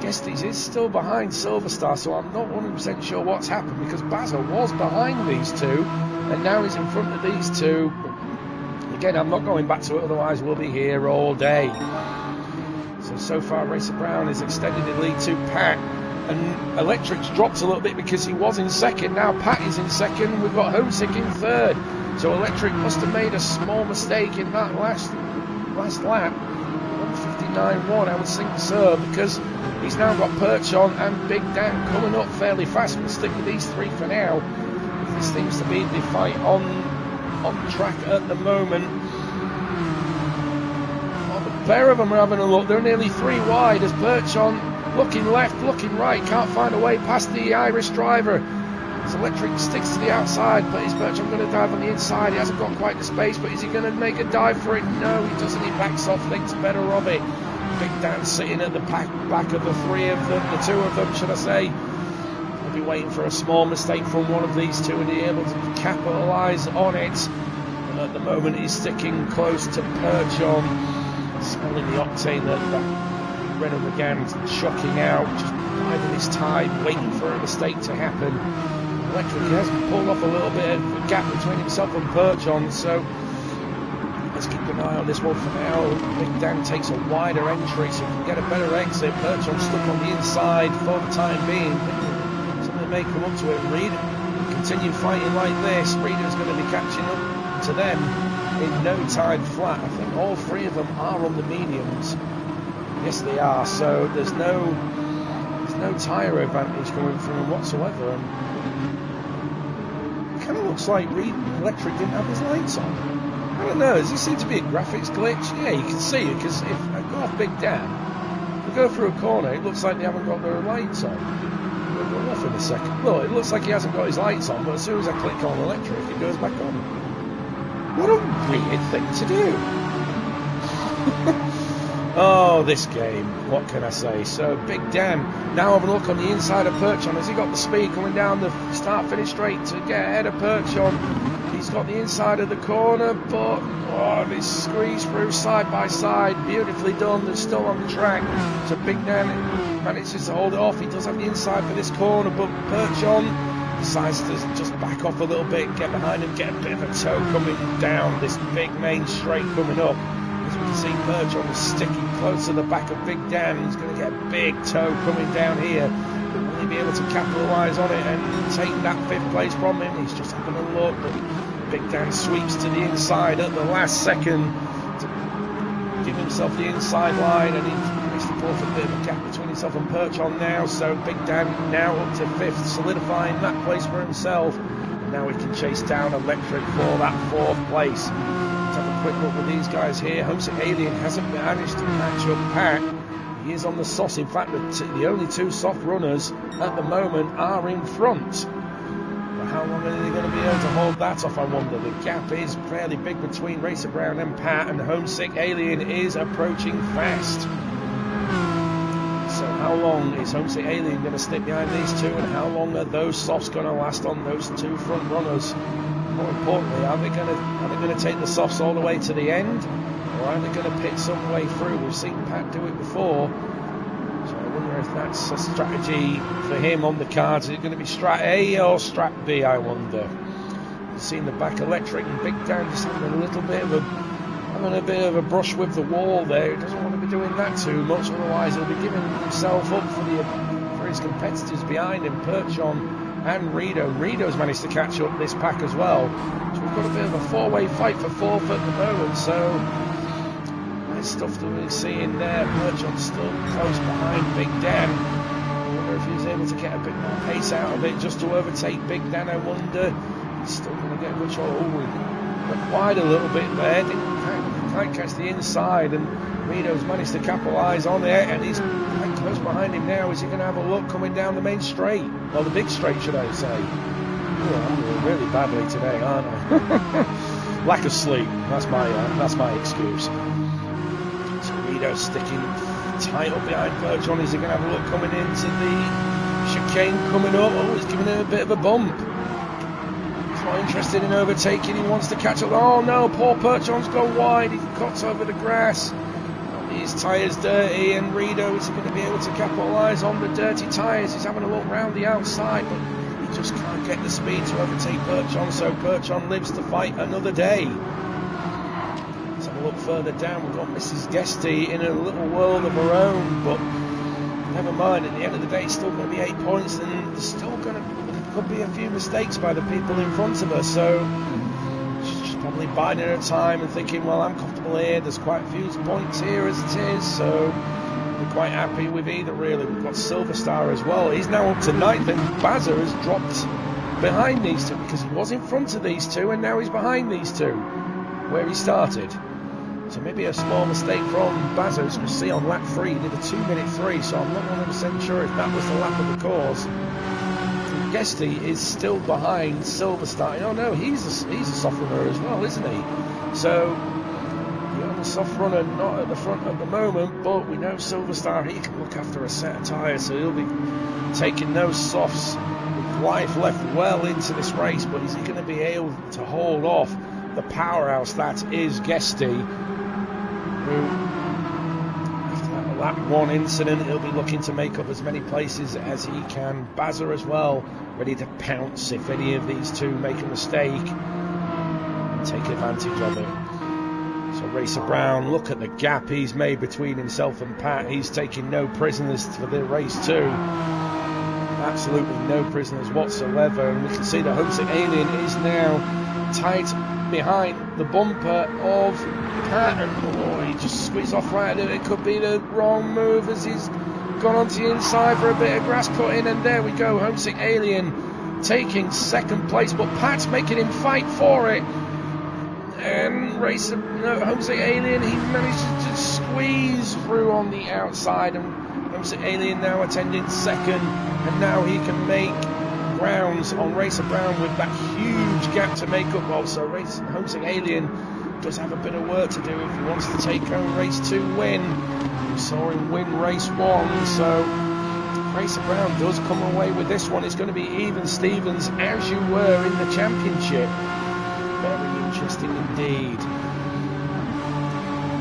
Guesty is still behind Silver Star, so I'm not 100% sure what's happened, because Bazza was behind these two, and now he's in front of these two. Again, I'm not going back to it, otherwise we'll be here all day. So far Racer Brown is extended the lead to Pat, and Electric's dropped a little bit because he was in 2nd. Now Pat is in 2nd, we've got Homesick in 3rd. So Electric must have made a small mistake in that last lap. 1:59.1, I would think so, because he's now got Perchon and Big Dan coming up fairly fast. We'll stick with these 3 for now. This seems to be the fight on track at the moment. Oh, the pair of them are having a look. They're nearly 3 wide as Perchon, looking left, looking right, can't find a way past the Irish driver. So Electric sticks to the outside, but is Perchon going to dive on the inside? He hasn't got quite the space, but is he going to make a dive for it? No, he doesn't. He backs off, thinks better of it. Big Dan sitting at the back of the 3 of them, the 2 of them, should I say. He'll be waiting for a small mistake from one of these two and be able to capitalise on it. And at the moment, he's sticking close to Perchon, smelling the octane that Renault Megane chucking out, just biding his time, waiting for a mistake to happen. Electric has pulled off a little bit of a gap between himself and Perchon, so let's keep an eye on this one for now. Big Dan takes a wider entry so he can get a better exit. Perchon stuck on the inside for the time being. Something may come up to it. Reed continue fighting like this. Reeder's going to be catching up to them in no time flat. I think all 3 of them are on the mediums. Yes, they are. So there's no tyre advantage coming from them whatsoever. And it kind of looks like Electric didn't have his lights on. I don't know, does it seem to be a graphics glitch? Yeah, you can see it, because if I go off Big Dan, if we go through a corner, it looks like they haven't got their lights on. We'll go off in a second. Well, it looks like he hasn't got his lights on, but as soon as I click on Electric, it goes back on. What a weird thing to do. Oh, this game, what can I say? So, Big Dan, now having a look on the inside of Perchon. Has he got the speed coming down the start-finish straight to get ahead of Perchon? He's got the inside of the corner, but this squeeze through side by side, beautifully done. They're still on the track. So Big Dan manages to hold it off. He does have the inside for this corner, but Perchon decides to just back off a little bit, get behind him, get a bit of a toe coming down this big main straight coming up. As we can see, Perchon is sticking close to the back of Big Dan. He's going to get a big toe coming down here. But will he be able to capitalise on it and take that 5th place from him? He's just having a look. But Big Dan sweeps to the inside at the last second to give himself the inside line, and he makes the ball for a bit of a gap between himself and Perchon now. So Big Dan now up to 5th, solidifying that place for himself. And now he can chase down Electric for that 4th place. Let's have a quick look with these guys here. Homesick Alien hasn't managed to match up Pat. He is on the sauce. In fact, the only 2 soft runners at the moment are in front. But how long are they going to be able to hold that off, I wonder? The gap is fairly big between Racer Brown and Pat, and Homesick Alien is approaching fast. So how long is Homesick Alien going to stick behind these 2, and how long are those softs going to last on those 2 front runners? More importantly, are they going to take the softs all the way to the end, or are they going to pit some way through? We've seen Pat do it before, so I wonder if that's a strategy for him on the cards. Is it going to be strat A or strat B, I wonder? You've seen the back electric and Big Dan just having a bit of a brush with the wall there. He doesn't want to be doing that too much, otherwise he'll be giving himself up for his competitors behind him, Perchon and Rito. Rito's managed to catch up this pack as well. So we've got a bit of a four-way fight for fourth at the moment, so nice stuff that we're seeing there. Perchon's still close behind Big Dan. I wonder if he was able to get a bit more pace out of it just to overtake Big Dan. I wonder. He's still going to get a good shot. Went wide a little bit there, didn't quite catch the inside, and Rito's managed to capitalise on it, and he's quite close behind him now. Is he going to have a look coming down the main straight? Well, the big straight, should I say. Oh, I'm doing really badly today, aren't I? Lack of sleep, that's my excuse. So Rito's sticking tight up behind Perchon. Is he going to have a look coming into the chicane coming up? Oh, he's giving him a bit of a bump. Not interested in overtaking, he wants to catch up. Oh no, poor Perchon's gone wide, he cuts over the grass. His tyres dirty, and Rito is going to be able to capitalise on the dirty tyres. He's having a look round the outside, but he just can't get the speed to overtake Perchon, so Perchon lives to fight another day. Let's have a look further down. We've got Mrs. Guesty in a little world of her own, but never mind, at the end of the day it's still going to be 8 points, and there's still could be a few mistakes by the people in front of her, so she's probably biding her time and thinking, well, I'm comfortable here, there's quite a few points here as it is, so we're quite happy with either, really. We've got Silver Star as well. He's now up to 9th, and Bazza has dropped behind these two because he was in front of these two and now he's behind these two where he started. So maybe a small mistake from Bazza, as you can see on lap 3, he did a 2-minute 3, so I'm not 100% sure if that was the lap of the course. Guesty is still behind Silver Star. Oh no, he's a soft runner as well, isn't he? So the only soft runner not at the front at the moment, but we know Silver Star, he can look after a set of tyres, so he'll be taking those softs with life left well into this race. But is he going to be able to hold off the powerhouse that is Guesty, who lap 1 incident, he'll be looking to make up as many places as he can. Bazza as well, ready to pounce if any of these two make a mistake and take advantage of it. So Racer Brown, look at the gap he's made between himself and Pat. He's taking no prisoners for the race too. Absolutely no prisoners whatsoever. And we can see the Homesick Alien is now tight behind the bumper of Pat, and he just squeezed off right at it. It could be the wrong move as he's gone onto the inside for a bit of grass cutting, and there we go, Homesick Alien taking 2nd place, but Pat's making him fight for it. And Homesick Alien, he managed to squeeze through on the outside, and Homesick Alien now attending 2nd, and now he can make grounds on Racer Brown with that huge gap to make up of. So Homesick Alien does have a bit of work to do if he wants to take home race 2 win. We saw him win race 1, so Racer Brown does come away with this one. It's going to be even Stevens as you were in the championship. Very interesting indeed.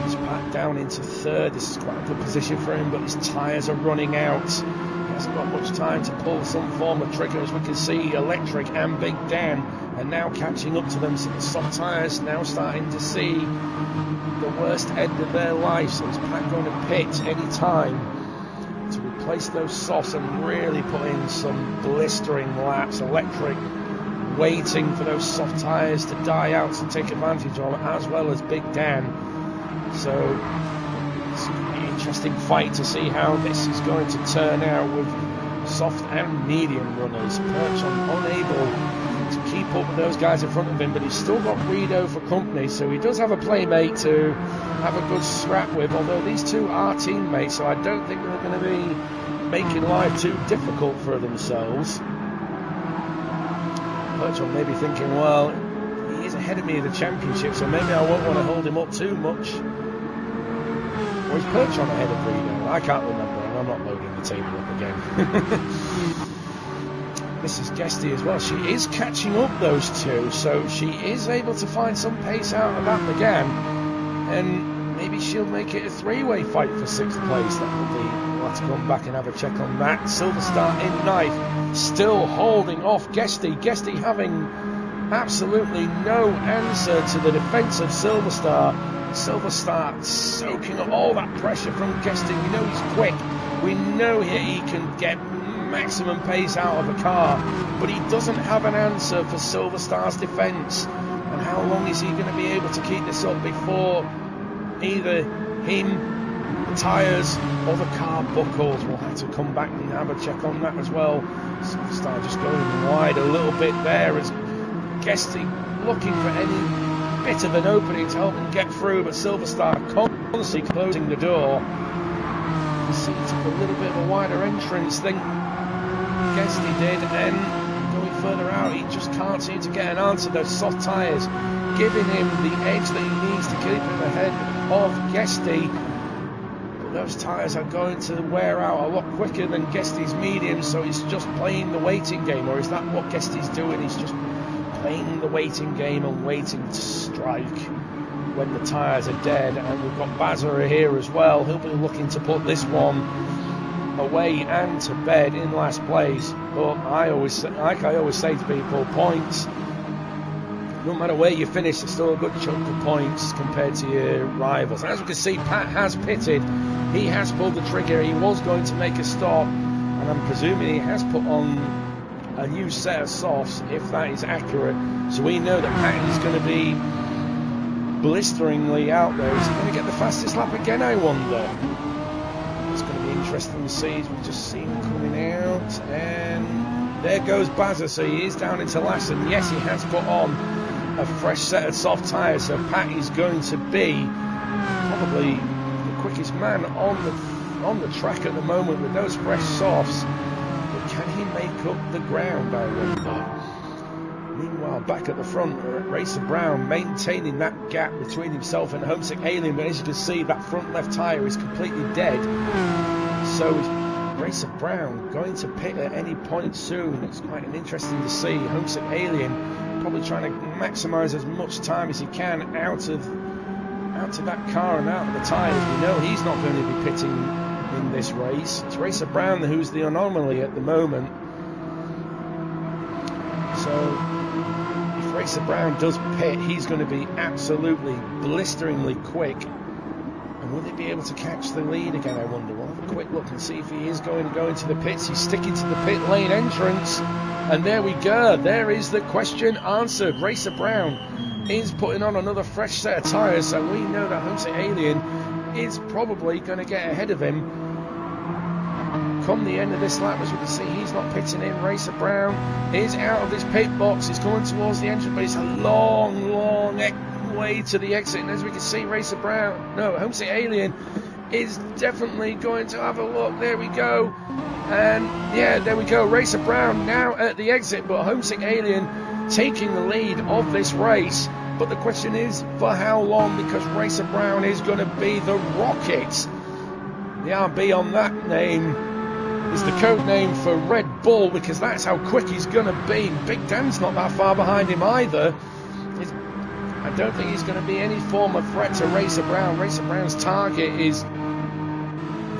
He's back down into 3rd. This is quite a good position for him, but his tyres are running out. He hasn't got much time to pull some form of trigger. As we can see, Electric and Big Dan are now catching up to them, so the soft tyres now starting to see the worst end of their life. So is Pat going to pit any time to replace those softs and really put in some blistering laps? Electric waiting for those soft tyres to die out to take advantage of it, as well as Big Dan. So it's an interesting fight to see how this is going to turn out with soft and medium runners. Perchon unable to keep up with those guys in front of him, but he's still got Rito for company, so he does have a playmate to have a good scrap with, although these two are teammates, so I don't think they're going to be making life too difficult for themselves. Perchon may be thinking, well, he is ahead of me in the championship, so maybe I won't want to hold him up too much. Or is Perchon ahead of Rito? I can't remember, and I'm not loading the table up again. Mrs. Guesty as well, she is catching up those two, so she is able to find some pace out of that Megane, and maybe she'll make it a three-way fight for 6th place. That will be, we'll have to come back and have a check on that. Silver Star in 9th, still holding off Guesty. Guesty having absolutely no answer to the defence of Silver Star. Silver Star soaking up all that pressure from Guesty. We know he's quick. We know he can get maximum pace out of a car, but he doesn't have an answer for Silver Star's defence. And how long is he going to be able to keep this up before either him, the tyres, or the car buckles? We'll have to come back and have a check on that as well. Silver Star just going wide a little bit there as Guesty looking for any bit of an opening to help him get through, but Silver Star constantly closing the door. You see, he took a little bit of a wider entrance than Guesty did, and going further out, he just can't seem to get an answer. Those soft tyres giving him the edge that he needs to keep him ahead of Guesty. But those tyres are going to wear out a lot quicker than Guesty's medium, so he's just playing the waiting game. Or is that what Guesty's doing? He's just playing the waiting game and waiting to strike when the tyres are dead. And we've got Bazza here as well. He'll be looking to put this one away and to bed in last place. But I always say to people, points, no matter where you finish, there's still a good chunk of points compared to your rivals. As we can see, Pat has pitted. He has pulled the trigger. He was going to make a stop, and I'm presuming he has put on a new set of softs, if that is accurate. So we know that Pat is going to be blisteringly out there. Is he going to get the fastest lap again, I wonder? It's going to be interesting to see. We've just seen him coming out, and there goes Bazza. So he is down into last, and yes, he has put on a fresh set of soft tyres. So Pat is going to be probably the quickest man on the track at the moment with those fresh softs. But can he make up the ground, I wonder? Meanwhile, back at the front, Racer Brown maintaining that gap between himself and Homesick Alien, but as you can see, that front left tyre is completely dead. So is Racer Brown going to pit at any point soon? It's quite interesting to see. Homesick Alien probably trying to maximise as much time as he can out of that car and out of the tyres. We know he's not going to be pitting in this race. It's Racer Brown who's the anomaly at the moment. So if Racer Brown does pit, he's going to be absolutely blisteringly quick. And will he be able to catch the lead again, I wonder? We'll have a quick look and see if he is going to go into the pits. He's sticking to the pit lane entrance. And there we go. There is the question answered. Racer Brown is putting on another fresh set of tyres. So we know that Homesick Alien is probably going to get ahead of him come the end of this lap. As we can see, he's not pitting in. Racer Brown is out of his pit box. He's going towards the entrance, but it's a long way to the exit. And as we can see, Homesick Alien is definitely going to have a look. There we go. And yeah, there we go. Racer Brown now at the exit, but Homesick Alien taking the lead of this race. But the question is, for how long? Because Racer Brown is going to be the Rocket. The RB on that name is the code name for Red Bull, because that's how quick he's going to be. Big Dan's not that far behind him either. I don't think he's going to be any form of threat to Racer Brown. Racer Brown's target is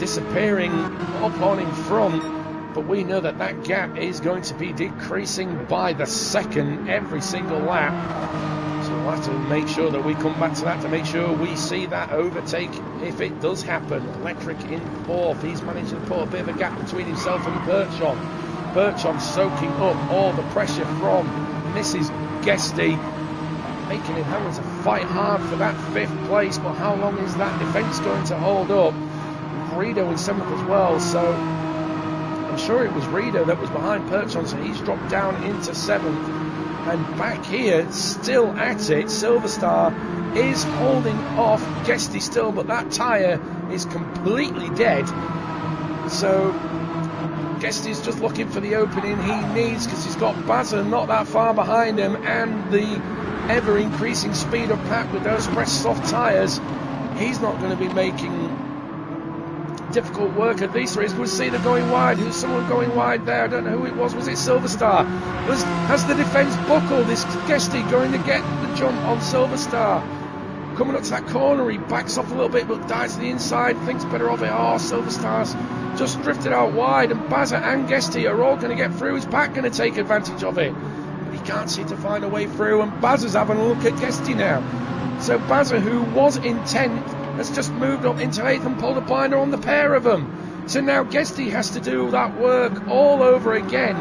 disappearing up on in front, but we know that that gap is going to be decreasing by the second every single lap. So we'll have to make sure that we come back to that to make sure we see that overtake if it does happen. Electric in fourth. He's managing to put a bit of a gap between himself and Perchon. Perchon soaking up all the pressure from Mrs. Guesty, making him having to fight hard for that 5th place. But how long is that defence going to hold up? Rito in 7th as well, so I'm sure it was Rito that was behind Perchon, so he's dropped down into 7th. And back here, still at it, Silver Star is holding off Guesty still, but that tyre is completely dead. So Guesty's just looking for the opening he needs, because he's got Bazza not that far behind him, and the ever-increasing speed of Pat with those fresh soft tyres. He's not going to be making difficult work of these three. As we see, they're going wide. Who's someone going wide there? I don't know who it was. Was it Silver Star? Has the defence buckled? Is Guesty going to get the jump on Silver Star? Coming up to that corner, he backs off a little bit, but dives to the inside, thinks better of it. Oh, Silver Star's just drifted out wide, and Bazza and Guesty are all going to get through. Is Pat going to take advantage of it? But he can't seem to find a way through, and Bazza's having a look at Guesty now. So Bazza, who was in 10th, has just moved up into 8th and pulled a blinder on the pair of them. So now Guesty has to do that work all over again,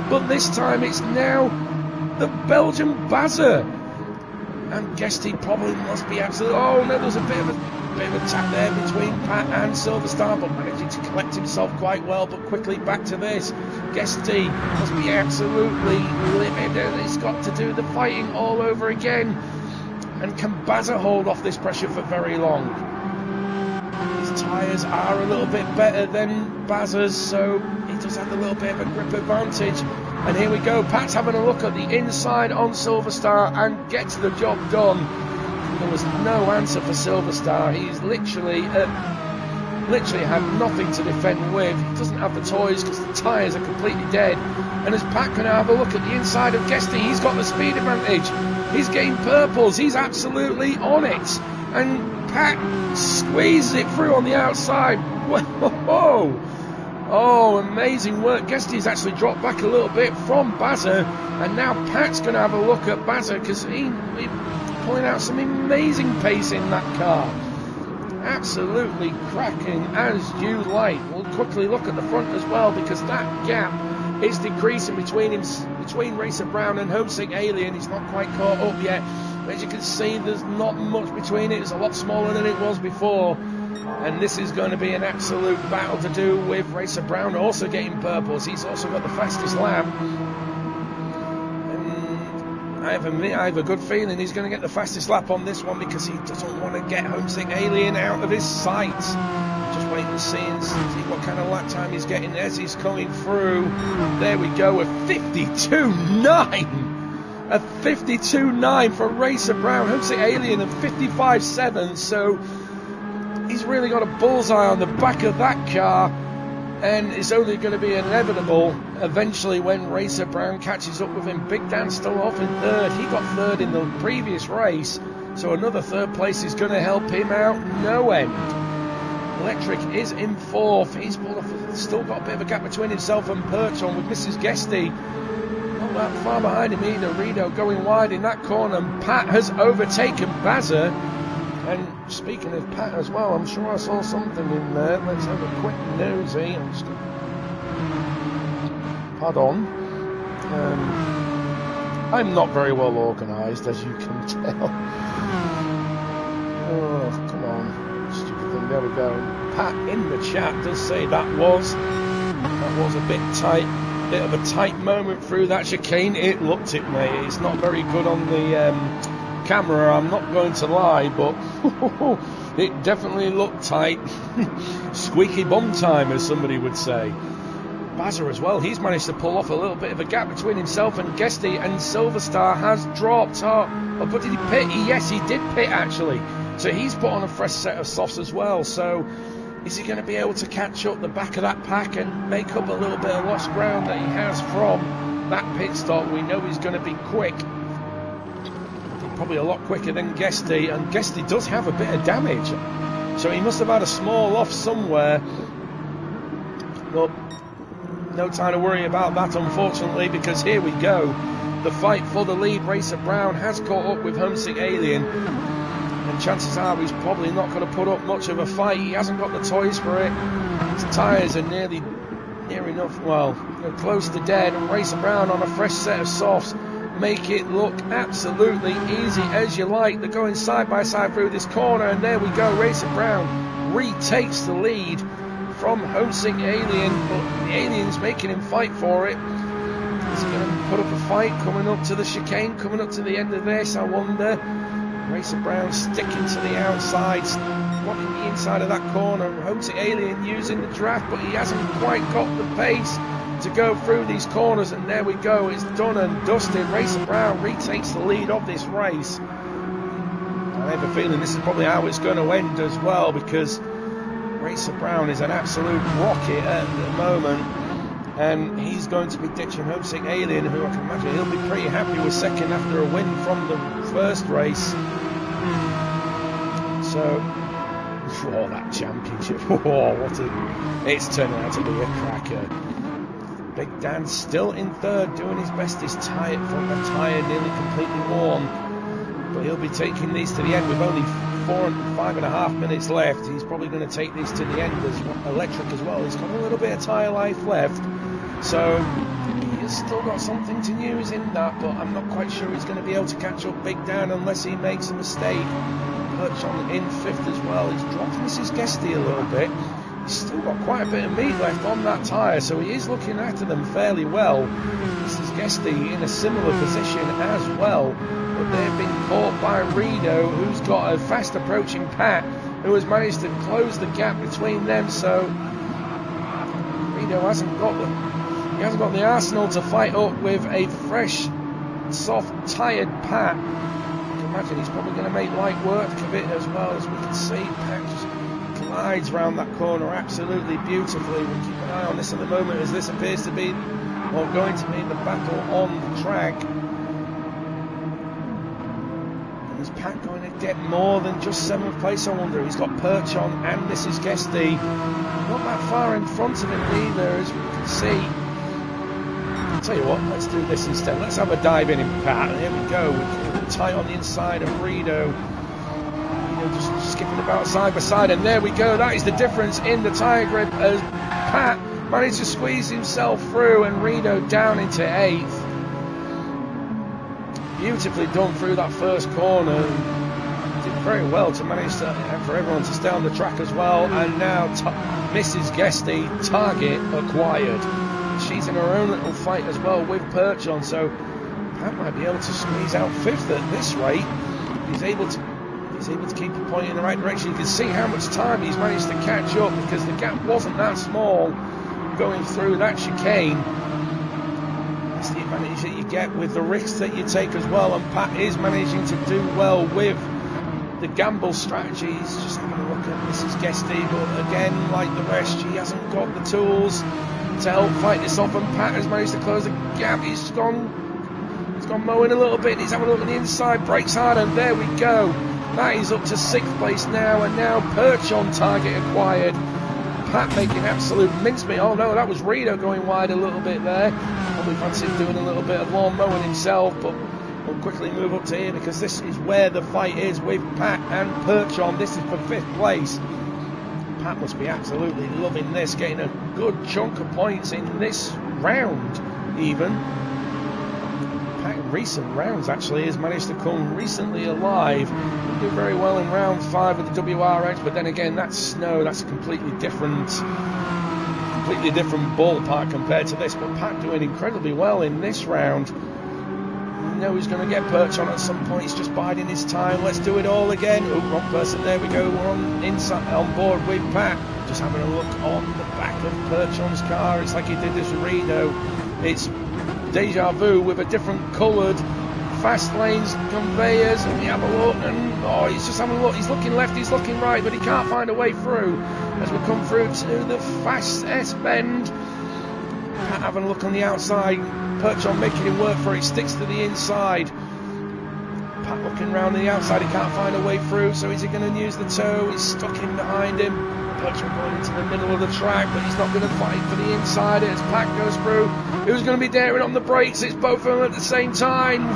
but this time it's now the Belgian Bazza. And Guesty probably must be absolutely... Oh no, there's a bit of a tap there between Pat and Silver Star, but managing to collect himself quite well. But quickly back to this. Guesty must be absolutely livid, and he's got to do the fighting all over again. And can Bazza hold off this pressure for very long? His tyres are a little bit better than Bazza's, so he does have a little bit of a grip advantage. And here we go, Pat's having a look at the inside on Silver Star and gets the job done. There was no answer for Silver Star. He's literally had nothing to defend with. He doesn't have the toys because the tyres are completely dead. And as Pat can have a look at the inside of Guesty, he's got the speed advantage. He's getting purples. He's absolutely on it. And Pat squeezes it through on the outside. Whoa! Oh, amazing work. Guesty's actually dropped back a little bit from Bazza, and now Pat's going to have a look at Bazza because he's pulling out some amazing pace in that car. Absolutely cracking as you like. We'll quickly look at the front as well because that gap is decreasing between Racer Brown and Homesick Alien. He's not quite caught up yet. As you can see, there's not much between it. It's a lot smaller than it was before. And this is going to be an absolute battle to do with Racer Brown also getting purples. He's also got the fastest lap. And I have a good feeling he's going to get the fastest lap on this one because he doesn't want to get Homesick Alien out of his sights. Just waiting to see and see what kind of lap time he's getting as he's coming through. There we go, a 52.9. A 52.9 for Racer Brown. Homesick Alien at 55.7. So he's really got a bullseye on the back of that car, and it's only going to be inevitable eventually when Racer Brown catches up with him. Big Dan still off in third. He got third in the previous race, so another third place is going to help him out no end. Electric is in fourth. He's still got a bit of a gap between himself and Perchon with Mrs. Guesty. Not that far behind him either. Reno going wide in that corner. Pat has overtaken Bazza. And speaking of Pat as well, I'm sure I saw something in there. Let's have a quick nosy. Pardon. I'm not very well organised, as you can tell. Oh, come on. Stupid thing. There we go. Pat in the chat does say that was a bit tight. Bit of a tight moment through that chicane. It looked it, mate. It's not very good on the camera, I'm not going to lie, but it definitely looked tight. Squeaky bum time, as somebody would say. Bazza as well, he's managed to pull off a little bit of a gap between himself and Guesty, and Silver Star has dropped. Oh, but did he pit? Yes, he did pit actually. So he's put on a fresh set of softs as well. So is he going to be able to catch up the back of that pack and make up a little bit of lost ground that he has from that pit stop? We know he's going to be quick. Probably a lot quicker than Guesty, and Guesty does have a bit of damage, so he must have had a small off somewhere. But no time to worry about that, unfortunately, because here we go. The fight for the lead. Racer Brown has caught up with Homesick Alien, and chances are he's probably not going to put up much of a fight. He hasn't got the toys for it. His tyres are near enough, well, close to dead, and Racer Brown on a fresh set of softs make it look absolutely easy as you like. They're going side by side through this corner, and there we go. Racer Brown retakes the lead from Homesick Alien, but the Alien's making him fight for it. Is he going to put up a fight coming up to the chicane, coming up to the end of this, I wonder? Racer Brown sticking to the outside, blocking the inside of that corner. Homesick Alien using the draft, but he hasn't quite got the pace to go through these corners, and there we go. It's done and dusted. Racer Brown retakes the lead of this race. I have a feeling this is probably how it's going to end as well, because Racer Brown is an absolute rocket at the moment, and he's going to be ditching Homesick Alien, who I can imagine he'll be pretty happy with second after a win from the first race. So, oh, that championship, oh, it's turning out to be a cracker. Big Dan still in third, doing his best. His tyre nearly completely worn, but he'll be taking these to the end with only 5.5 minutes left. He's probably going to take these to the end as electric as well. He's got a little bit of tyre life left, so he's still got something to use in that, but I'm not quite sure he's going to be able to catch up Big Dan unless he makes a mistake. Perch on in fifth as well. He's dropped Mrs. Guesty a little bit. He's still got quite a bit of meat left on that tyre, so he is looking after them fairly well. Mrs. Guesty in a similar position as well, but they've been caught by Renault, who's got a fast approaching Pat, who has managed to close the gap between them. So Renault hasn't got the arsenal to fight up with a fresh, soft, tired Pat. I can imagine he's probably going to make light work of it as well. As we can see, Pat just glides round that corner absolutely beautifully. We'll keep an eye on this at the moment, as this appears to be, or going to be, the battle on the track. And is Pat going to get more than just 7th place, I wonder? He's got Perch on and Mrs. Guesty not that far in front of him either, as we can see. I'll tell you what, let's do this instead. Let's have a dive in Pat. And here we go. We're tight on the inside of Renault. Just skipping about side by side, and there we go. That is the difference in the tyre grip, as Pat managed to squeeze himself through and Renault down into 8th. Beautifully done through that first corner. Did very well to manage to, for everyone to stay on the track as well. And now Mrs. Guesty, target acquired. She's in her own little fight as well with Perch on, so Pat might be able to squeeze out 5th at this rate. He's able to keep the point in the right direction. You can see how much time he's managed to catch up, because the gap wasn't that small going through that chicane. That's the advantage that you get with the risks that you take as well, and Pat is managing to do well with the gamble strategies. Just having a look at Mrs. Guesty, but again, like the rest, she hasn't got the tools to help fight this off, and Pat has managed to close the gap. He's gone mowing a little bit. He's having a look at the inside, brakes hard, and there we go. That is up to 6th place now, and now Perch on, target acquired. Pat making absolute mincemeat. Oh no, that was Renault going wide a little bit there. Probably fancied doing a little bit of lawn mowing himself, but we'll quickly move up to here, because this is where the fight is with Pat and Perch on. This is for 5th place. Pat must be absolutely loving this, getting a good chunk of points in this round even. Pat in recent rounds actually has managed to come recently alive. He did very well in round 5 with the WRX, but then again, that's snow, that's a completely different ballpark compared to this. But Pat doing incredibly well in this round. We know he's going to get Perch on at some point. He's just biding his time. Let's do it all again. Oh, wrong person. There we go. We're on board with Pat. Just having a look on the back of Perchon's car. It's like he did this with Renault. It's deja vu with a different coloured fast lanes conveyors, and we have a look, and he's just having a look. He's looking left, he's looking right, but he can't find a way through as we come through to the fast S bend. Pat having a look on the outside. Perch on making him work for it. Sticks to the inside. Pat looking around the outside. He can't find a way through, so is he going to use the toe? He's stuck in behind him. Perch on going into the middle of the track, but he's not going to fight for the inside as Pat goes through. Who's going to be daring on the brakes? It's both of them at the same time.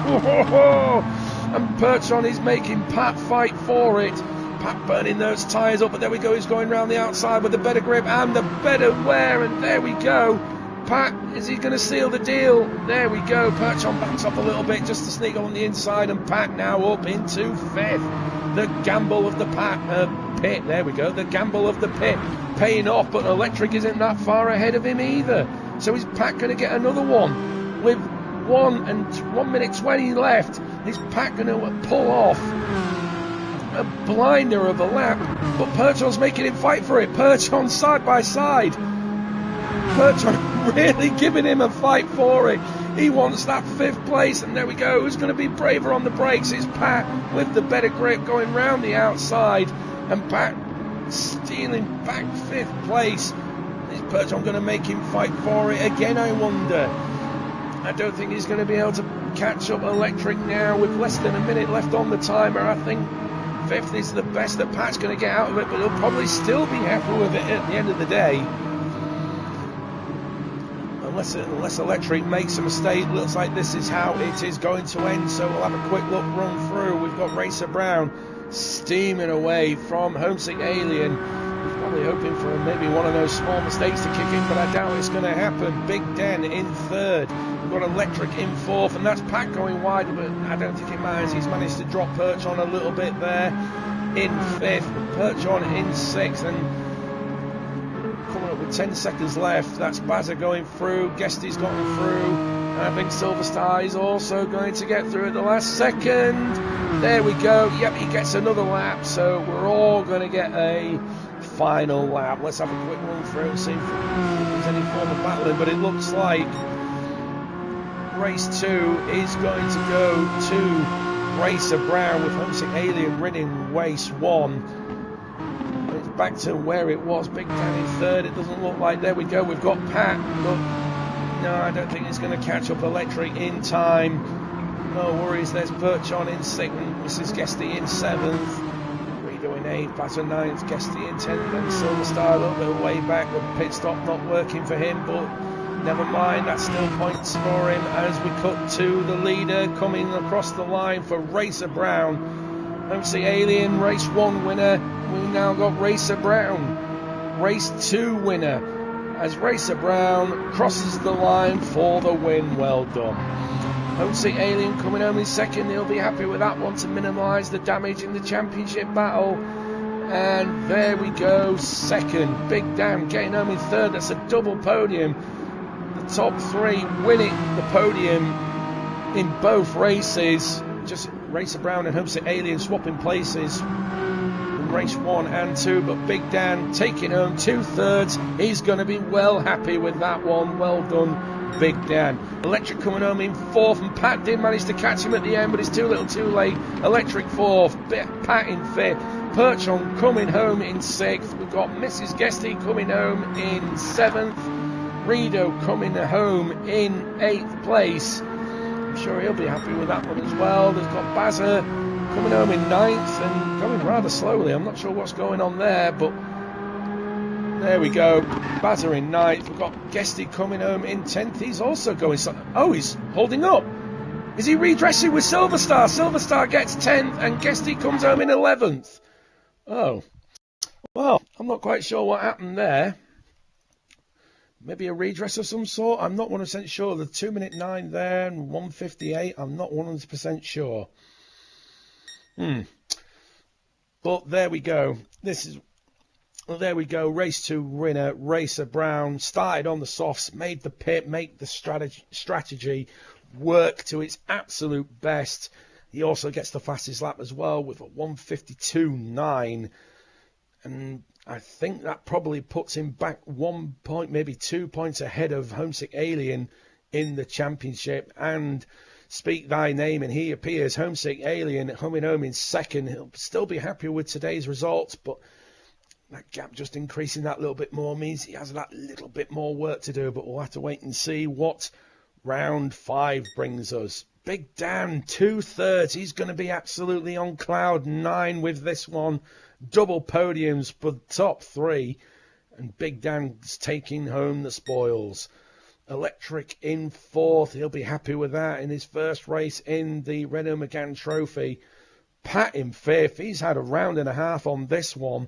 And Perch on is making Pat fight for it. Pat burning those tyres up, but there we go. He's going round the outside with the better grip and the better wear, and there we go. Pat, is he going to seal the deal? There we go. Perch on backs up a little bit just to sneak on the inside, and Pat now up into 5th. The gamble of the pit. There we go. The gamble of the pit paying off, but Electric isn't that far ahead of him either. So is Pat going to get another one? With 1 minute 20 left, is Pat going to pull off a blinder of a lap? But Perchon's making him fight for it. Perchon side by side. Perchon really giving him a fight for it. He wants that 5th place, and there we go. Who's going to be braver on the brakes? It's Pat with the better grip going round the outside, and Pat stealing back 5th place. Is Perchon going to make him fight for it again, I wonder? I don't think he's going to be able to catch up Electric now with less than a minute left on the timer. I think fifth is the best that Pat's going to get out of it, but he'll probably still be happy with it at the end of the day. Unless Electric makes a mistake, looks like this is how it is going to end. So we'll have a quick look run through. We've got Racer Brown steaming away from Homesick Alien. He's probably hoping for maybe one of those small mistakes to kick in, but I doubt it's going to happen. Big Dan in third. We've got Electric in fourth, and that's Pat going wide, but I don't think it matters. He's managed to drop Perch on a little bit there in fifth. Perch on in sixth, and coming up with 10 seconds left. That's Bazza going through. Guesty's gotten through. And I think Silver Star is also going to get through at the last second. There we go. Yep, he gets another lap. So we're all going to get a final lap. Let's have a quick run through and see if there's any form of battling. But it looks like race 2 is going to go to Racer Brown, with Homesick Alien winning race 1. Back to where it was. Big Dan in third. It doesn't look like. There we go. We've got Pat, but no, I don't think it's going to catch up Electric in time. No worries. There's Perch on in sixth, Mrs. Guesty in seventh, Rito in eighth, Batter ninth, Guesty in 10th, and Silver Star a little bit way back. The pit stop not working for him, but never mind. That's still points for him as we cut to the leader coming across the line for Racer Brown. Homesick Alien, race 1 winner. We've now got Racer Brown, race 2 winner, as Racer Brown crosses the line for the win. Well done. Homesick Alien coming home in second. He'll be happy with that one to minimise the damage in the championship battle. And there we go, second. Big Dan getting home in third. That's a double podium. The top 3 winning the podium in both races. Just Racer Brown and Homesick Alien swapping places in race 1 and 2, but Big Dan taking home 2/3. He's going to be well happy with that one. Well done, Big Dan. Electric coming home in 4th, and Pat did manage to catch him at the end, but it's too little too late. Electric 4th, Pat in 5th, Perch on coming home in 6th. We've got Mrs. Guesty coming home in 7th, Rito coming home in 8th place. I'm sure he'll be happy with that one as well. They've got Bazza coming home in 9th and going rather slowly. I'm not sure what's going on there, but there we go. Bazza in 9th. We've got Guesty coming home in 10th. He's also going slow. Oh, he's holding up. Is he redressing with Silver Star? Silver Star gets 10th and Guesty comes home in 11th. Oh. Well, I'm not quite sure what happened there. Maybe a redress of some sort. I'm not 100% sure. The 2:09 there and 1:58. I'm not 100% sure. But there we go. There we go. Race 2 winner, Racer Brown. Started on the softs, made the pit, made the strategy work to its absolute best. He also gets the fastest lap as well with a 1:52.9. And I think that probably puts him back 1 point, maybe 2 points ahead of Homesick Alien in the championship. And speak thy name, and he appears. Homesick Alien coming home in second. He'll still be happy with today's results, but that gap just increasing that little bit more means he has that little bit more work to do. But we'll have to wait and see what round 5 brings us. Big Dan, 2/3. He's going to be absolutely on cloud 9 with this one. Double podiums for the top 3, and Big Dan's taking home the spoils. Electric in 4th. He'll be happy with that in his first race in the Renault Megane Trophy. Pat in 5th. He's had a round and a half on this one.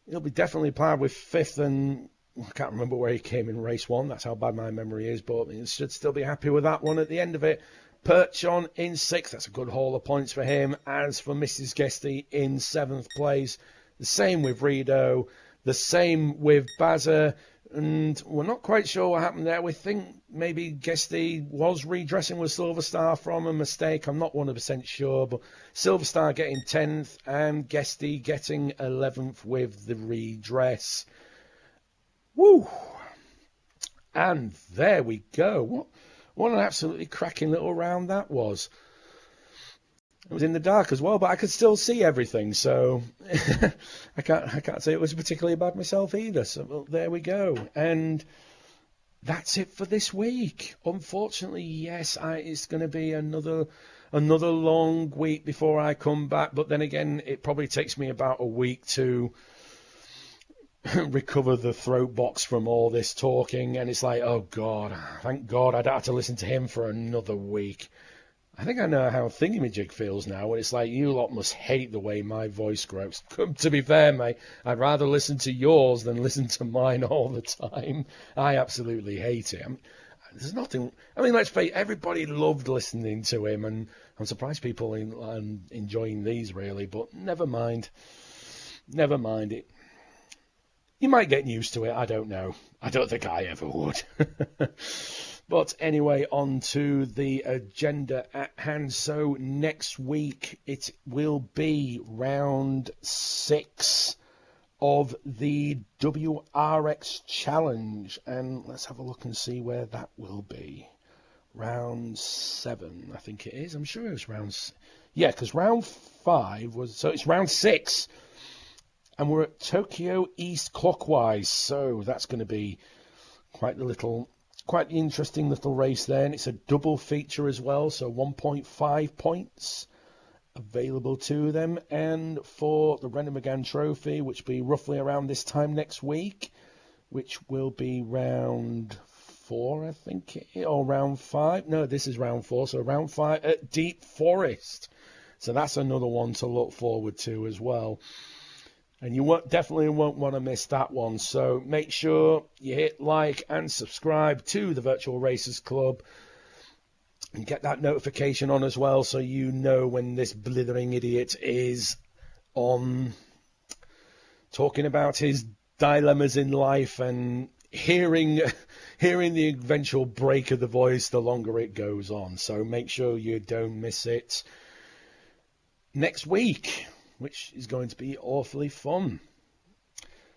He'll be definitely proud with 5th, and I can't remember where he came in race 1. That's how bad my memory is, but he should still be happy with that one at the end of it. Perch on in 6th. That's a good haul of points for him. As for Mrs. Guesty in 7th place. The same with Rito. The same with Bazza. And we're not quite sure what happened there. We think maybe Guesty was redressing with Silver Star from a mistake. I'm not 100% sure. But Silver Star getting 10th and Guesty getting 11th with the redress. Woo! And there we go. What an absolutely cracking little round that was. It was in the dark as well, but I could still see everything, so I can't say it was particularly bad myself either. So well, there we go. And that's it for this week. Unfortunately, yes, it's going to be another another long week before I come back. But then again, it probably takes me about a week to recover the throat box from all this talking. And it's like, oh, God, thank God I don't have to listen to him for another week. I think I know how Thingamajig feels now, when it's like, you lot must hate the way my voice grows. To be fair, mate, I'd rather listen to yours than listen to mine all the time. I absolutely hate it. There's nothing... I mean, let's face it, everybody loved listening to him, and I'm surprised people are enjoying these, really, but never mind. Never mind it. You might get used to it, I don't know. I don't think I ever would. But anyway, on to the agenda at hand. So next week it will be round 6 of the WRX Challenge. And let's have a look and see where that will be. Round 7, I think it is. I'm sure it was round... Yeah, because round 5 was... So it's round 6. And we're at Tokyo East clockwise. So that's going to be quite the interesting little race there, and it's a double feature as well, so 1.5 points available to them. And for the Renault Megane Trophy, which will be roughly around this time next week, which will be round 4, I think, or round 5. No, this is round 4, so round 5 at Deep Forest. So that's another one to look forward to as well. And you definitely won't want to miss that one. So make sure you hit like and subscribe to the Virtual Racers Club. And get that notification on as well, so you know when this blithering idiot is on talking about his dilemmas in life and hearing the eventual break of the voice the longer it goes on. So make sure you don't miss it next week, which is going to be awfully fun.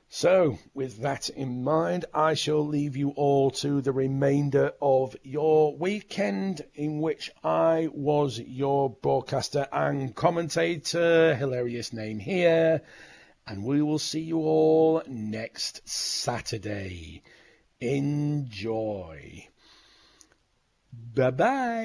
So, with that in mind, I shall leave you all to the remainder of your weekend, in which I was your broadcaster and commentator, hilarious name here, and we will see you all next Saturday. Enjoy. Bye-bye.